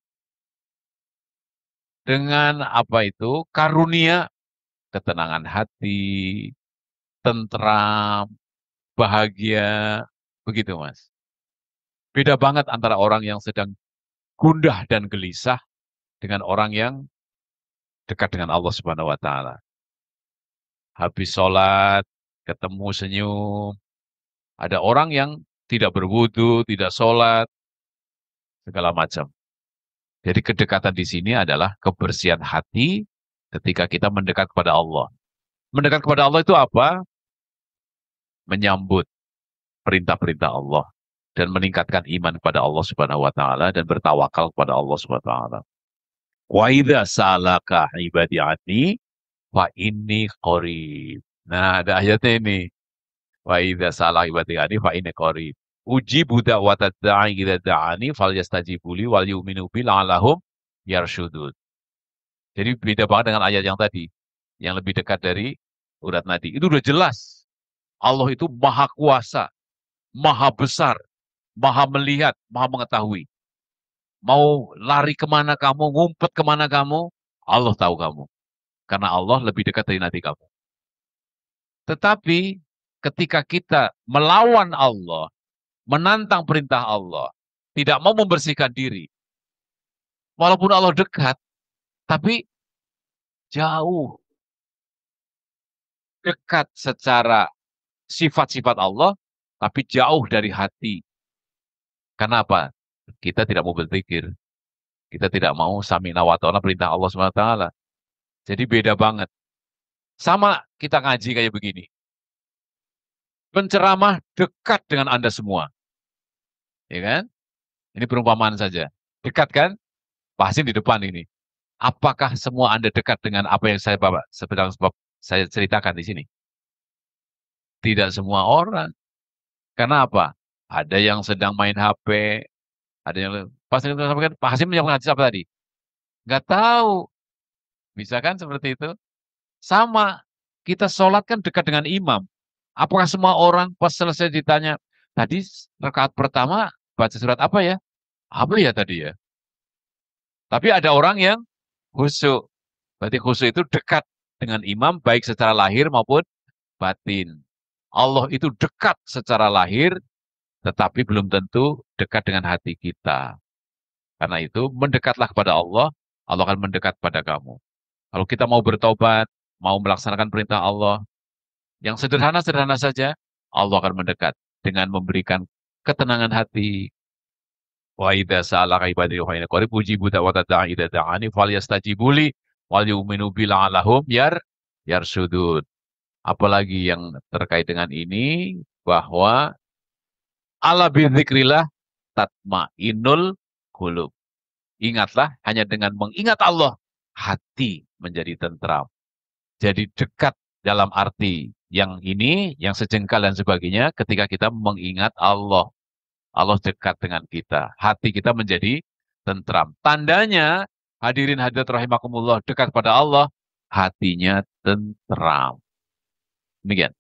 apa itu karunia, ketenangan hati, tentram, bahagia, begitu Mas. Beda banget antara orang yang sedang gundah dan gelisah dengan orang yang dekat dengan Allah Subhanahu wa Ta'ala. Habis sholat, ketemu senyum. Ada orang yang tidak berwudu, tidak sholat, segala macam. Jadi kedekatan di sini adalah kebersihan hati ketika kita mendekat kepada Allah. Mendekat kepada Allah itu apa? Menyambut perintah-perintah Allah dan meningkatkan iman kepada Allah Subhanahu wa Ta'ala dan bertawakal kepada Allah Subhanahu wa Ta'ala. Wa idza salaka ibadi anni fa inni qarib. Nah, ada ayatnya ini. Wa idza salaka ibadi anni fa inni qarib. Ujibu da'watad da'i idza da'ani falyastajibu li wal yu'minu bi la'allahum yarshudun. Jadi beda banget dengan ayat yang tadi, yang lebih dekat dari urat nadi. Itu udah jelas. Allah itu maha kuasa, maha besar, maha melihat, maha mengetahui. Mau lari kemana kamu, ngumpet kemana kamu, Allah tahu kamu. Karena Allah lebih dekat dari nadi kamu. Tetapi ketika kita melawan Allah, menantang perintah Allah, tidak mau membersihkan diri, walaupun Allah dekat, tapi jauh. Dekat secara sifat-sifat Allah, tapi jauh dari hati. Karena apa? Kita tidak mau berzikir. Kita tidak mau sami'na wa ta'na perintah Allah Subhanahu wa taala. Jadi beda banget. Sama kita ngaji kayak begini. Penceramah dekat dengan Anda semua, ya kan? Ini perumpamaan saja. Dekat kan? Pasti di depan ini. Apakah semua Anda dekat dengan apa yang sedang saya ceritakan di sini? Tidak semua orang. Karena apa? Ada yang sedang main HP, ada yang pas sampaikan Pak Hasim yang hadis apa tadi? Nggak tahu. Bisa kan seperti itu? Sama. Kita sholat kan dekat dengan imam. Apakah semua orang pas selesai ditanya, tadi rakaat pertama baca surat apa ya? Apa ya tadi ya? Tapi ada orang yang khusyuk. Berarti khusyuk itu dekat dengan imam baik secara lahir maupun batin. Allah itu dekat secara lahir, tetapi belum tentu dekat dengan hati kita. Karena itu mendekatlah kepada Allah, Allah akan mendekat pada kamu. Kalau kita mau bertobat, mau melaksanakan perintah Allah, yang sederhana-sederhana saja, Allah akan mendekat dengan memberikan ketenangan hati. Wa idza sa'alaka ibadi wa inna qarib ujibu da'wata da'i idza da'ani falyastajibu li wal yu'minu bi la'allahum yarsudud. Apalagi yang terkait dengan ini bahwa ala bidzikrillah tatmainul qulub. Ingatlah hanya dengan mengingat Allah hati menjadi tentram. Jadi dekat dalam arti yang ini, yang sejengkal dan sebagainya ketika kita mengingat Allah. Allah dekat dengan kita. Hati kita menjadi tentram. Tandanya, hadirin hadirat rahimakumullah, dekat pada Allah, hatinya tentram. Demikian.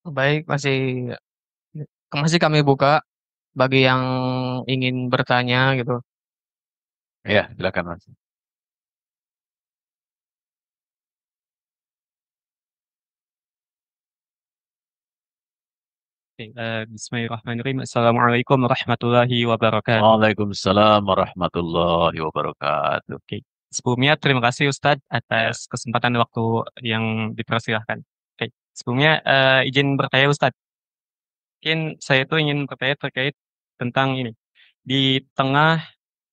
Baik, masih kami buka bagi yang ingin bertanya gitu. Ya, silakan Mas. Oke, Bismillahirrahmanirrahim. Assalamualaikum warahmatullahi wabarakatuh. Waalaikumsalam warahmatullahi wabarakatuh. Oke, sebelumnya terima kasih Ustadz atas kesempatan waktu yang dipersilahkan. Oke, sebelumnya izin bertanya Ustadz. Mungkin saya itu ingin bertanya terkait tentang ini. Di tengah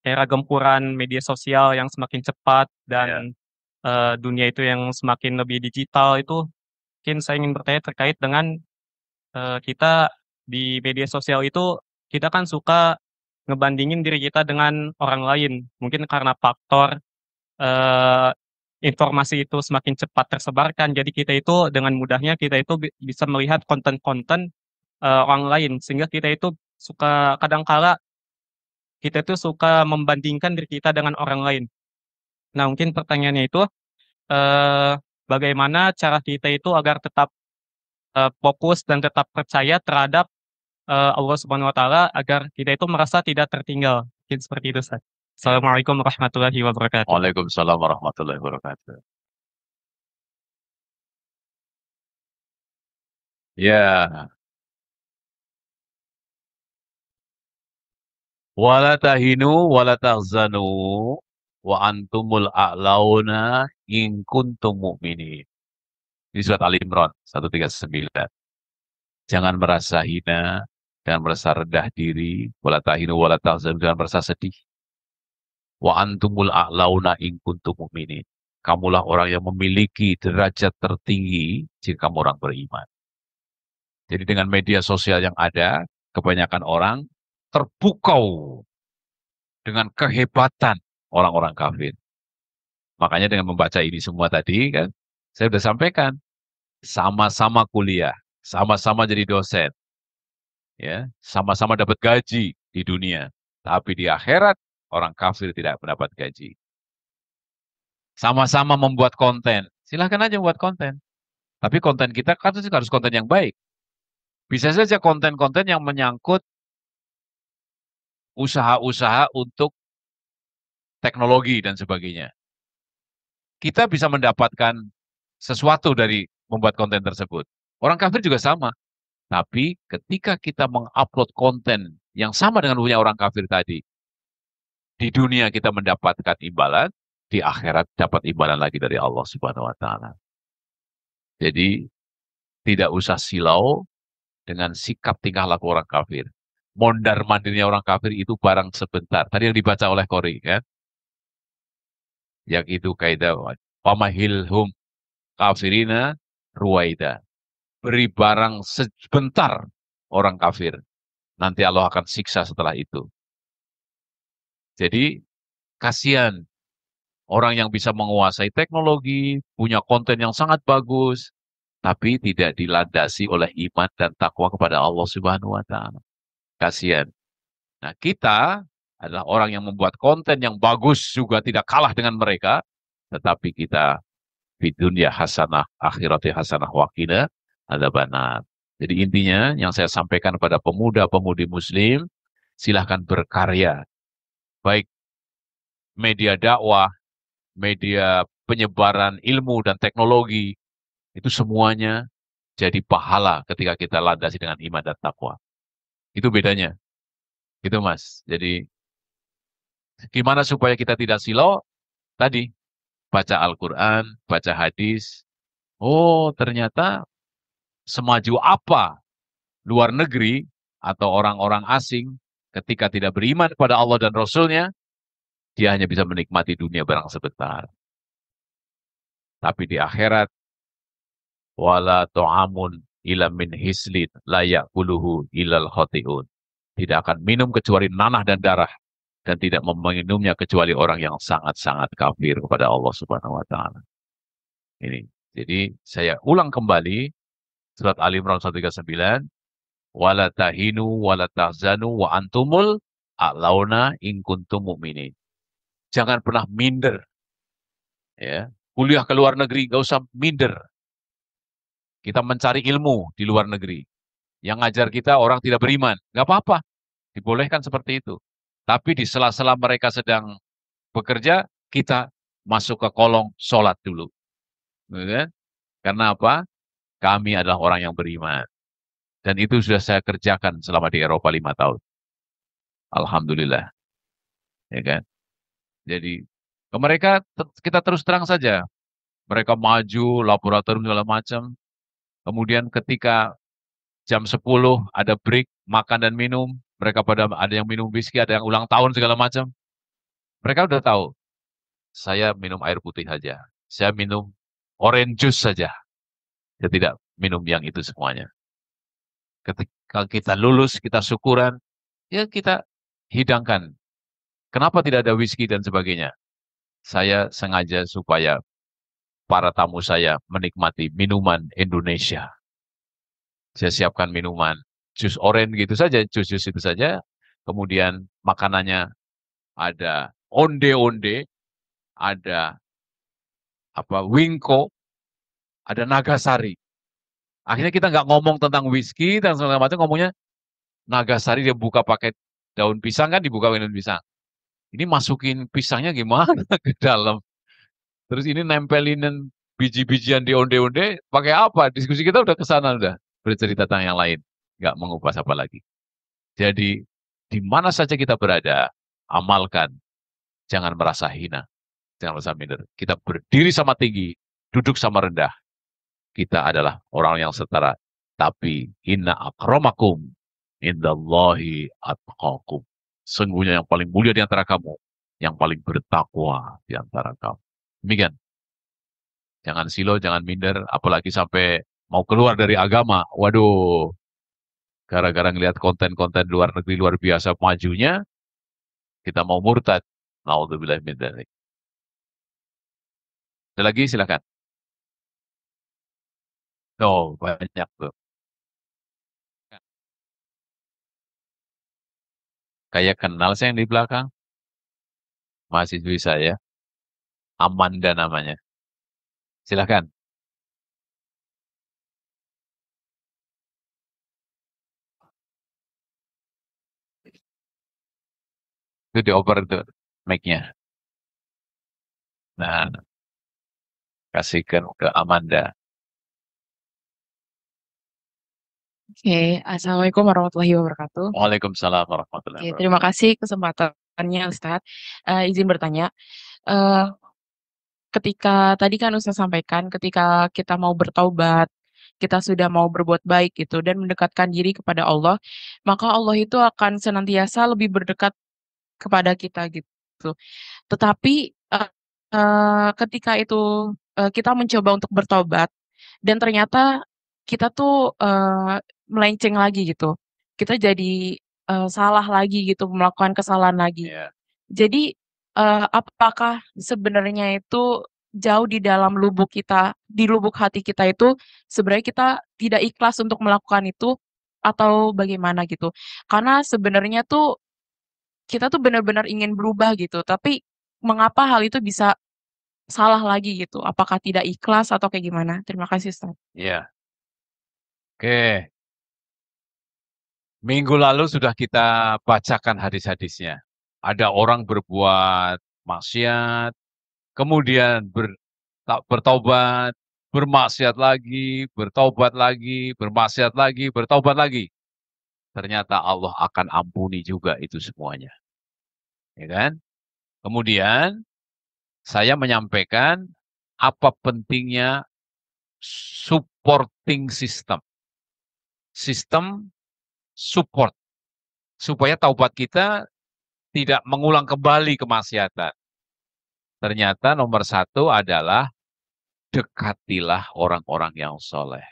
era gempuran media sosial yang semakin cepat dan dunia itu yang semakin lebih digital itu, mungkin saya ingin bertanya terkait dengan kita di media sosial itu, kita kan suka ngebandingin diri kita dengan orang lain. Mungkin karena faktor eee, informasi itu semakin cepat tersebarkan, jadi kita itu dengan mudahnya kita itu bisa melihat konten-konten orang lain, sehingga kita itu suka kadang kala kita itu suka membandingkan diri kita dengan orang lain. Nah, mungkin pertanyaannya itu, eee, bagaimana cara kita itu agar tetap fokus dan tetap percaya terhadap Allah Subhanahu wa taala agar kita itu merasa tidak tertinggal, mungkin seperti itu, Ustaz. Assalamualaikum warahmatullahi wabarakatuh. Waalaikumsalam warahmatullahi wabarakatuh. Ya, wala tahinu wala tahzanu wa antumul a'launa in kuntum mu'minin. Ini surat Ali Imran 139. Jangan merasa hina, jangan merasa rendah diri, wala tahinu wala tahzanu, jangan merasa sedih. Wa antumul a'launa in kuntum mu'minin. Kamulah orang yang memiliki derajat tertinggi jika kamu orang beriman. Jadi dengan media sosial yang ada, kebanyakan orang terpukau dengan kehebatan orang-orang kafir. Makanya dengan membaca ini semua tadi kan, saya sudah sampaikan, sama-sama kuliah, sama-sama jadi dosen, ya, sama-sama dapat gaji di dunia, tapi di akhirat orang kafir tidak mendapat gaji. Sama-sama membuat konten, silahkan aja membuat konten, tapi konten kita kan harus konten yang baik. Bisa saja konten-konten yang menyangkut usaha-usaha untuk teknologi dan sebagainya. Kita bisa mendapatkan sesuatu dari membuat konten tersebut. Orang kafir juga sama. Tapi ketika kita mengupload konten yang sama dengan punya orang kafir tadi, Di dunia kita mendapatkan imbalan, di akhirat dapat imbalan lagi dari Allah Subhanahu wa taala. Jadi tidak usah silau dengan sikap tingkah laku orang kafir. Mondar-mandirnya orang kafir itu barang sebentar. Tadi yang dibaca oleh Qori, kan? Yang itu kaidah pamahilhum kafirina ruwaida. Beri barang sebentar orang kafir. Nanti Allah akan siksa setelah itu. Jadi kasihan orang yang bisa menguasai teknologi, punya konten yang sangat bagus, tapi tidak dilandasi oleh iman dan takwa kepada Allah Subhanahu wa taala. Kasihan. Nah, kita adalah orang yang membuat konten yang bagus juga tidak kalah dengan mereka, tetapi kita di dunia hasanah, akhirati hasanah waqina adzabannar. Jadi intinya yang saya sampaikan kepada pemuda-pemudi muslim, silahkan berkarya. Baik media dakwah, media penyebaran ilmu dan teknologi, itu semuanya jadi pahala ketika kita landasi dengan iman dan takwa. Itu bedanya. Gitu Mas. Jadi gimana supaya kita tidak silau? Tadi, baca Al-Quran, baca hadis. Oh, ternyata semaju apa luar negeri atau orang-orang asing ketika tidak beriman kepada Allah dan Rasul-Nya, dia hanya bisa menikmati dunia barang sebentar. Tapi di akhirat, wala ta'amun ila min hislin layak kuluhu ilal khoti'un. Tidak akan minum kecuali nanah dan darah, dan tidak meminumnya kecuali orang yang sangat-sangat kafir kepada Allah Subhanahu wa taala. Ini. Jadi saya ulang kembali surat Ali Imran 139, wala tahinu wala tahzanu wa antumul a'launa in kuntum mu'minin. Jangan pernah minder. Ya. Kuliah ke luar negeri, gak usah minder. Kita mencari ilmu di luar negeri. Yang ngajar kita orang tidak beriman. Gak apa-apa. Dibolehkan seperti itu. Tapi di sela-sela mereka sedang bekerja, kita masuk ke kolong sholat dulu. Karena apa? Kami adalah orang yang beriman. Dan itu sudah saya kerjakan selama di Eropa 5 tahun. Alhamdulillah. Ya kan? Jadi, ke mereka kita terus terang saja. Mereka maju, laboratorium segala macam. Kemudian ketika jam 10 ada break, makan dan minum. Mereka ada yang minum whisky, ada yang ulang tahun segala macam. Mereka udah tahu. Saya minum air putih saja. Saya minum orange juice saja. Saya tidak minum yang itu semuanya. Ketika kita lulus, kita syukuran, ya kita hidangkan. Kenapa tidak ada whisky dan sebagainya? Saya sengaja supaya para tamu saya menikmati minuman Indonesia. Saya siapkan minuman, jus orange gitu saja, jus-jus itu saja. Kemudian makanannya ada onde-onde, ada wingko, ada nagasari. Akhirnya kita nggak ngomong tentang whisky dan segala macam, ngomongnya nagasari, dia buka pakai daun pisang kan, dibuka pakai daun pisang. Ini masukin pisangnya gimana ke dalam? Terus ini nempelin biji-bijian di onde-onde, pakai apa? Diskusi kita udah ke sana, udah bercerita tentang yang lain. Nggak mengupas apa lagi. Jadi, di mana saja kita berada, amalkan. Jangan merasa hina. Jangan merasa minder. Kita berdiri sama tinggi, duduk sama rendah. Kita adalah orang yang setara. Tapi, inna akramakum indallahi atqakum. Sungguhnya yang paling mulia di antara kamu, yang paling bertakwa di antara kamu. Demikian. Jangan silo, jangan minder, apalagi sampai mau keluar dari agama. Waduh, gara-gara ngelihat konten-konten luar negeri luar biasa majunya, kita mau murtad. Naudzubillah min dzalik. Ada lagi, silakan. Oh, banyak tuh. Kayak kenal saya yang di belakang. Mahasiswi saya. Amanda namanya. Silakan. Itu dioper itu mic-nya. Nah, kasihkan ke Amanda. Oke, Assalamualaikum warahmatullahi wabarakatuh. Waalaikumsalam warahmatullahi Oke, wabarakatuh. terima kasih kesempatan Ustadz, izin bertanya, eee, ketika tadi kan Ustadz sampaikan ketika kita mau bertaubat, kita sudah mau berbuat baik gitu dan mendekatkan diri kepada Allah, maka Allah itu akan senantiasa lebih berdekat kepada kita gitu. Tetapi, ketika itu, kita mencoba untuk bertobat dan ternyata kita tuh, melenceng lagi gitu. Kita jadi, salah lagi gitu, melakukan kesalahan lagi. Iya. Jadi, apakah sebenarnya itu jauh di dalam lubuk kita, di lubuk hati kita itu sebenarnya kita tidak ikhlas untuk melakukan itu atau bagaimana gitu? Karena sebenarnya tuh kita tuh benar-benar ingin berubah gitu, tapi mengapa hal itu bisa salah lagi gitu? Apakah tidak ikhlas atau kayak gimana? Terima kasih, Ustaz. Iya. Oke. Minggu lalu sudah kita bacakan hadis-hadisnya. Ada orang berbuat maksiat, kemudian bertaubat, bermaksiat lagi, bertaubat lagi, bermaksiat lagi, bertaubat lagi. Ternyata Allah akan ampuni juga itu semuanya. Ya kan? Kemudian saya menyampaikan apa pentingnya supporting system. Sistem support. Supaya taubat kita tidak mengulang kembali kemaksiatan. Ternyata nomor satu adalah dekatilah orang-orang yang soleh.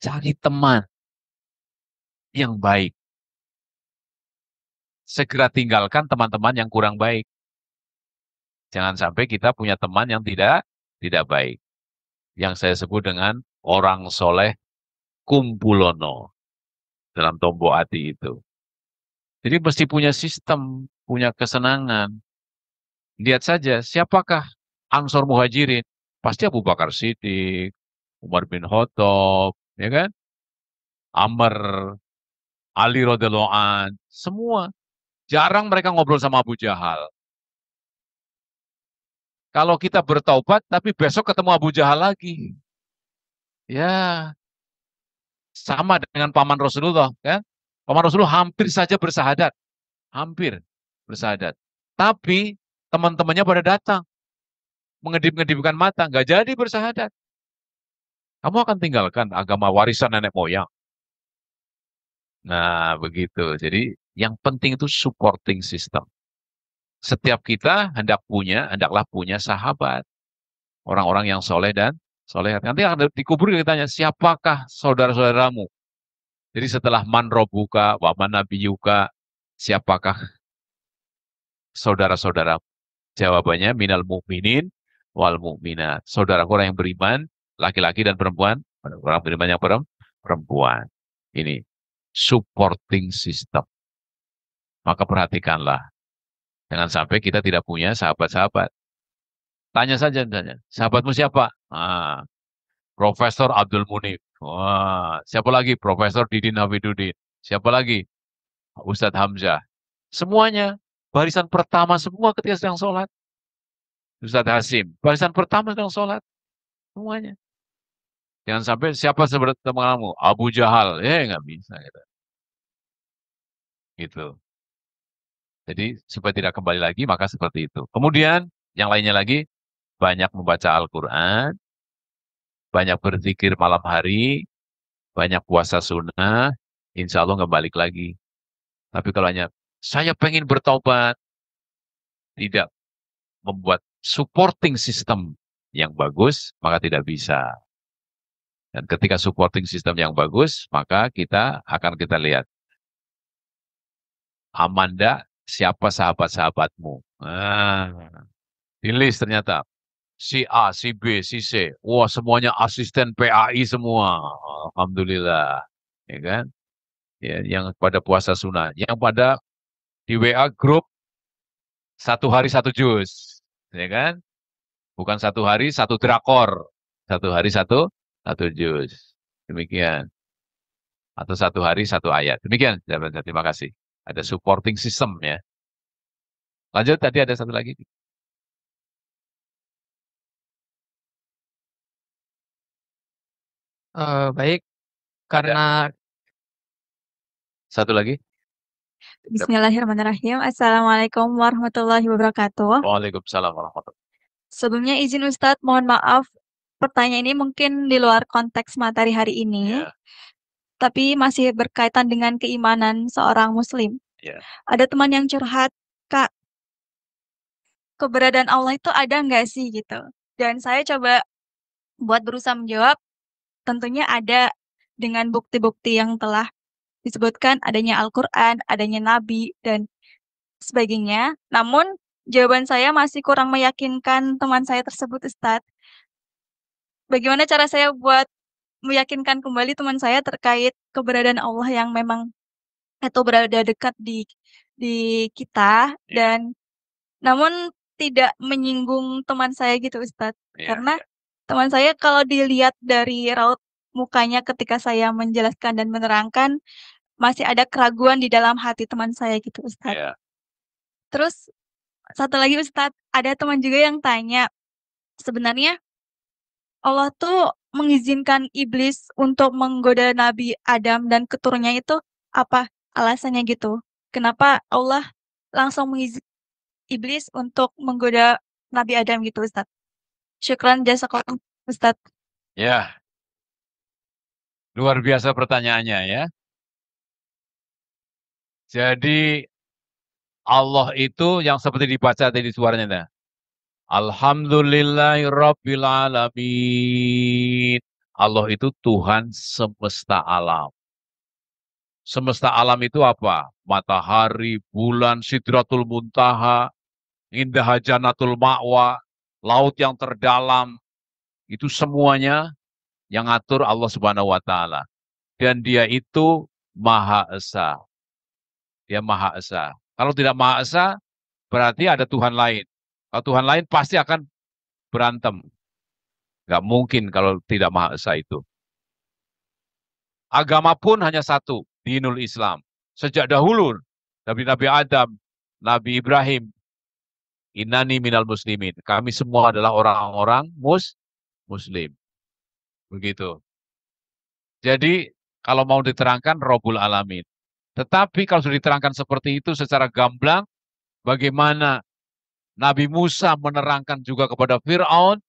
Cari teman yang baik. Segera tinggalkan teman-teman yang kurang baik. Jangan sampai kita punya teman yang tidak baik. Yang saya sebut dengan orang soleh kumpulono dalam tombok hati itu. Jadi mesti punya sistem, punya kesenangan. Lihat saja siapakah Ansor Muhajirin. Pasti Abu Bakar Siddiq, Umar bin Khattab, ya kan? Amr, Ali radhiyallahu an, semua. Jarang mereka ngobrol sama Abu Jahal. Kalau kita bertaubat, tapi besok ketemu Abu Jahal lagi. Ya, sama dengan paman Rasulullah, kan? Paman Rasulullah hampir saja bersahadat. Hampir bersahadat. Tapi teman-temannya pada datang. Mengedip-ngedipkan mata. Nggak jadi bersahadat. Kamu akan tinggalkan agama warisan nenek moyang. Nah, begitu. Jadi yang penting itu supporting system. Setiap kita hendaklah punya sahabat. Orang-orang yang soleh dan soleh. Nanti akan dikubur ditanya, siapakah saudara-saudaramu? Jadi setelah man robuka, wa man nabiyuka, siapakah saudara-saudara? Jawabannya minal mu'minin wal mu'minat. Saudara orang yang beriman, laki-laki dan perempuan, orang beriman yang perempuan. Ini supporting system. Maka perhatikanlah. Jangan sampai kita tidak punya sahabat-sahabat. Tanya saja misalnya, sahabatmu siapa? Profesor Abdul Munif. Wah, siapa lagi? Profesor Didin Hafidudin. Siapa lagi? Ustadz Hamzah. Semuanya barisan pertama semua ketika sedang sholat. Ustadz Hasim, barisan pertama sedang sholat. Semuanya. Jangan sampai siapa seperti temanmu? Abu Jahal. Nggak bisa. Gitu. Jadi supaya tidak kembali lagi, maka seperti itu. Kemudian yang lainnya lagi, banyak membaca Al-Quran, banyak berzikir malam hari, banyak puasa sunnah, insya Allah nggak balik lagi. Tapi kalau hanya saya pengen bertobat, tidak membuat supporting system yang bagus, maka tidak bisa. Dan ketika supporting system yang bagus, maka kita lihat. Amanda, siapa sahabat-sahabatmu? Di list ternyata. Si A, si B, si C. Wah, semuanya asisten PAI semua. Alhamdulillah. Ya kan? Ya, yang pada puasa sunnah. Yang pada di WA grup satu hari satu juz. Ya kan? Bukan satu hari satu drakor. Satu hari satu juz. Demikian. Atau satu hari satu ayat. Demikian. Terima kasih. Ada supporting system ya. Lanjut, tadi ada satu lagi. Baik, karena Satu lagi. Bismillahirrahmanirrahim. Assalamualaikum warahmatullahi wabarakatuh. Waalaikumsalam warahmatullahi Sebelumnya izin Ustadz, mohon maaf. Pertanyaan ini mungkin di luar konteks materi hari ini, Ya, tapi masih berkaitan dengan keimanan seorang muslim. ya. Ada teman yang curhat, Kak, keberadaan Allah itu ada nggak sih gitu? Dan saya coba buat berusaha menjawab, tentunya ada dengan bukti-bukti yang telah disebutkan adanya Al-Quran, adanya Nabi, dan sebagainya. Namun, jawaban saya masih kurang meyakinkan teman saya tersebut, Ustadz. Bagaimana cara saya buat meyakinkan kembali teman saya terkait keberadaan Allah yang memang itu berada dekat di kita dan namun tidak menyinggung teman saya gitu, Ustadz. Iya, Karena teman saya kalau dilihat dari raut mukanya ketika saya menjelaskan dan menerangkan, masih ada keraguan di dalam hati teman saya gitu, Ustadz. iya. Terus satu lagi Ustadz, ada teman juga yang tanya, sebenarnya Allah tuh mengizinkan iblis untuk menggoda Nabi Adam dan keturunannya itu apa alasannya gitu? Kenapa Allah langsung mengizinkan iblis untuk menggoda Nabi Adam gitu, Ustadz? Syukran jazakallah, Ustadz. Ya, luar biasa pertanyaannya ya. Jadi Allah itu yang seperti dibaca tadi suaranya. Nah. Alhamdulillahirabbil alamin. Allah itu Tuhan semesta alam. Semesta alam itu apa? Matahari, bulan, Sidratul Muntaha, Indah Jannatul Ma'wa, laut yang terdalam, itu semuanya yang ngatur Allah Subhanahu wa taala. Dan dia itu Maha Esa. Dia Maha Esa. Kalau tidak Maha Esa, berarti ada Tuhan lain. Kalau Tuhan lain pasti akan berantem. Nggak mungkin kalau tidak Maha Esa itu. Agama pun hanya satu, dinul Islam. Sejak dahulu, Nabi Adam, Nabi Ibrahim, Innani minal muslimin. Kami semua adalah orang-orang muslim. Begitu. Jadi, kalau mau diterangkan, Rabbul Alamin. Tetapi kalau sudah diterangkan seperti itu secara gamblang, bagaimana Nabi Musa menerangkan juga kepada Fir'aun,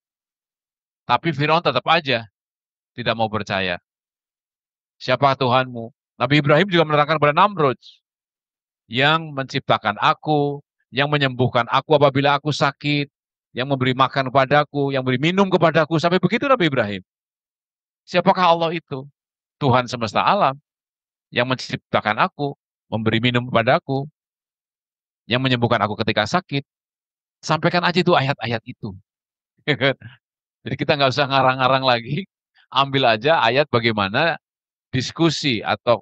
tapi Fir'aun tetap aja tidak mau percaya. Siapa Tuhanmu? Nabi Ibrahim juga menerangkan kepada Namrud, yang menciptakan aku, yang menyembuhkan aku apabila aku sakit, yang memberi makan kepadaku, yang memberi minum kepadaku, sampai begitu Nabi Ibrahim. Siapakah Allah itu? Tuhan semesta alam, yang menciptakan aku, memberi minum kepadaku, yang menyembuhkan aku ketika sakit. Sampaikan aja itu ayat-ayat itu. Jadi kita nggak usah ngarang-ngarang lagi, ambil aja ayat bagaimana diskusi atau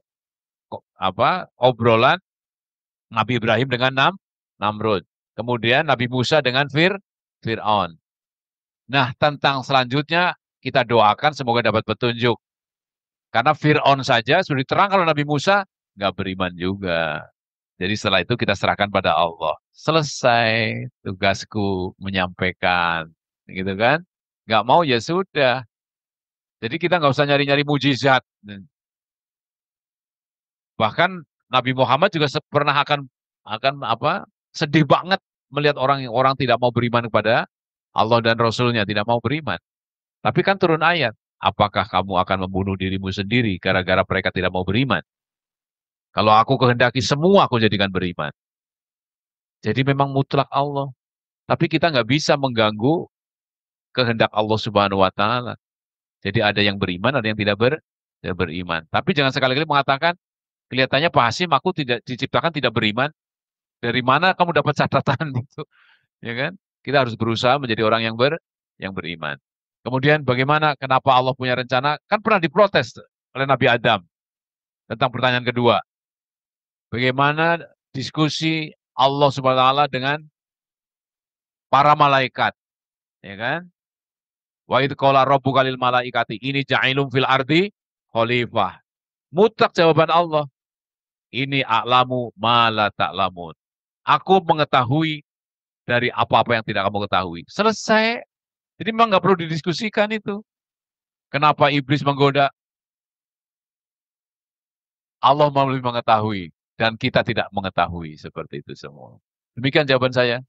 obrolan Nabi Ibrahim dengan Namrud. Kemudian Nabi Musa dengan Fir'aun. Nah, tentang selanjutnya kita doakan semoga dapat petunjuk. Karena Fir'aun saja sudah diterang kalau Nabi Musa nggak beriman juga. Jadi setelah itu kita serahkan pada Allah. Selesai tugasku menyampaikan. Gitu kan? Nggak mau ya sudah. Jadi kita nggak usah nyari-nyari mujizat. Bahkan Nabi Muhammad juga pernah akan sedih banget melihat orang tidak mau beriman kepada Allah dan Rasulnya, tidak mau beriman. Tapi kan turun ayat, apakah kamu akan membunuh dirimu sendiri gara-gara mereka tidak mau beriman? Kalau aku kehendaki semua aku jadikan beriman. Jadi memang mutlak Allah. Tapi kita nggak bisa mengganggu kehendak Allah Subhanahu wa taala. Jadi ada yang beriman, ada yang tidak beriman. Tapi jangan sekali-kali mengatakan, kelihatannya Pak Hasim aku tidak diciptakan tidak beriman. Dari mana kamu dapat catatan itu? Ya kan? Kita harus berusaha menjadi orang yang beriman. Kemudian bagaimana, kenapa Allah punya rencana? Kan pernah diprotes oleh Nabi Adam tentang pertanyaan kedua. Bagaimana diskusi Allah Subhanahu wa taala dengan para malaikat, ya kan? Wa idz qala rabbuka lil malaikati ini ja'ilun fil ardi khalifah. Mutlak jawaban Allah. Ini a'lamu ma la ta'lamun. Aku mengetahui dari apa-apa yang tidak kamu ketahui. Selesai. Jadi memang nggak perlu didiskusikan itu. Kenapa iblis menggoda? Allah mau lebih mengetahui. dan kita tidak mengetahui seperti itu semua. Demikian jawaban saya.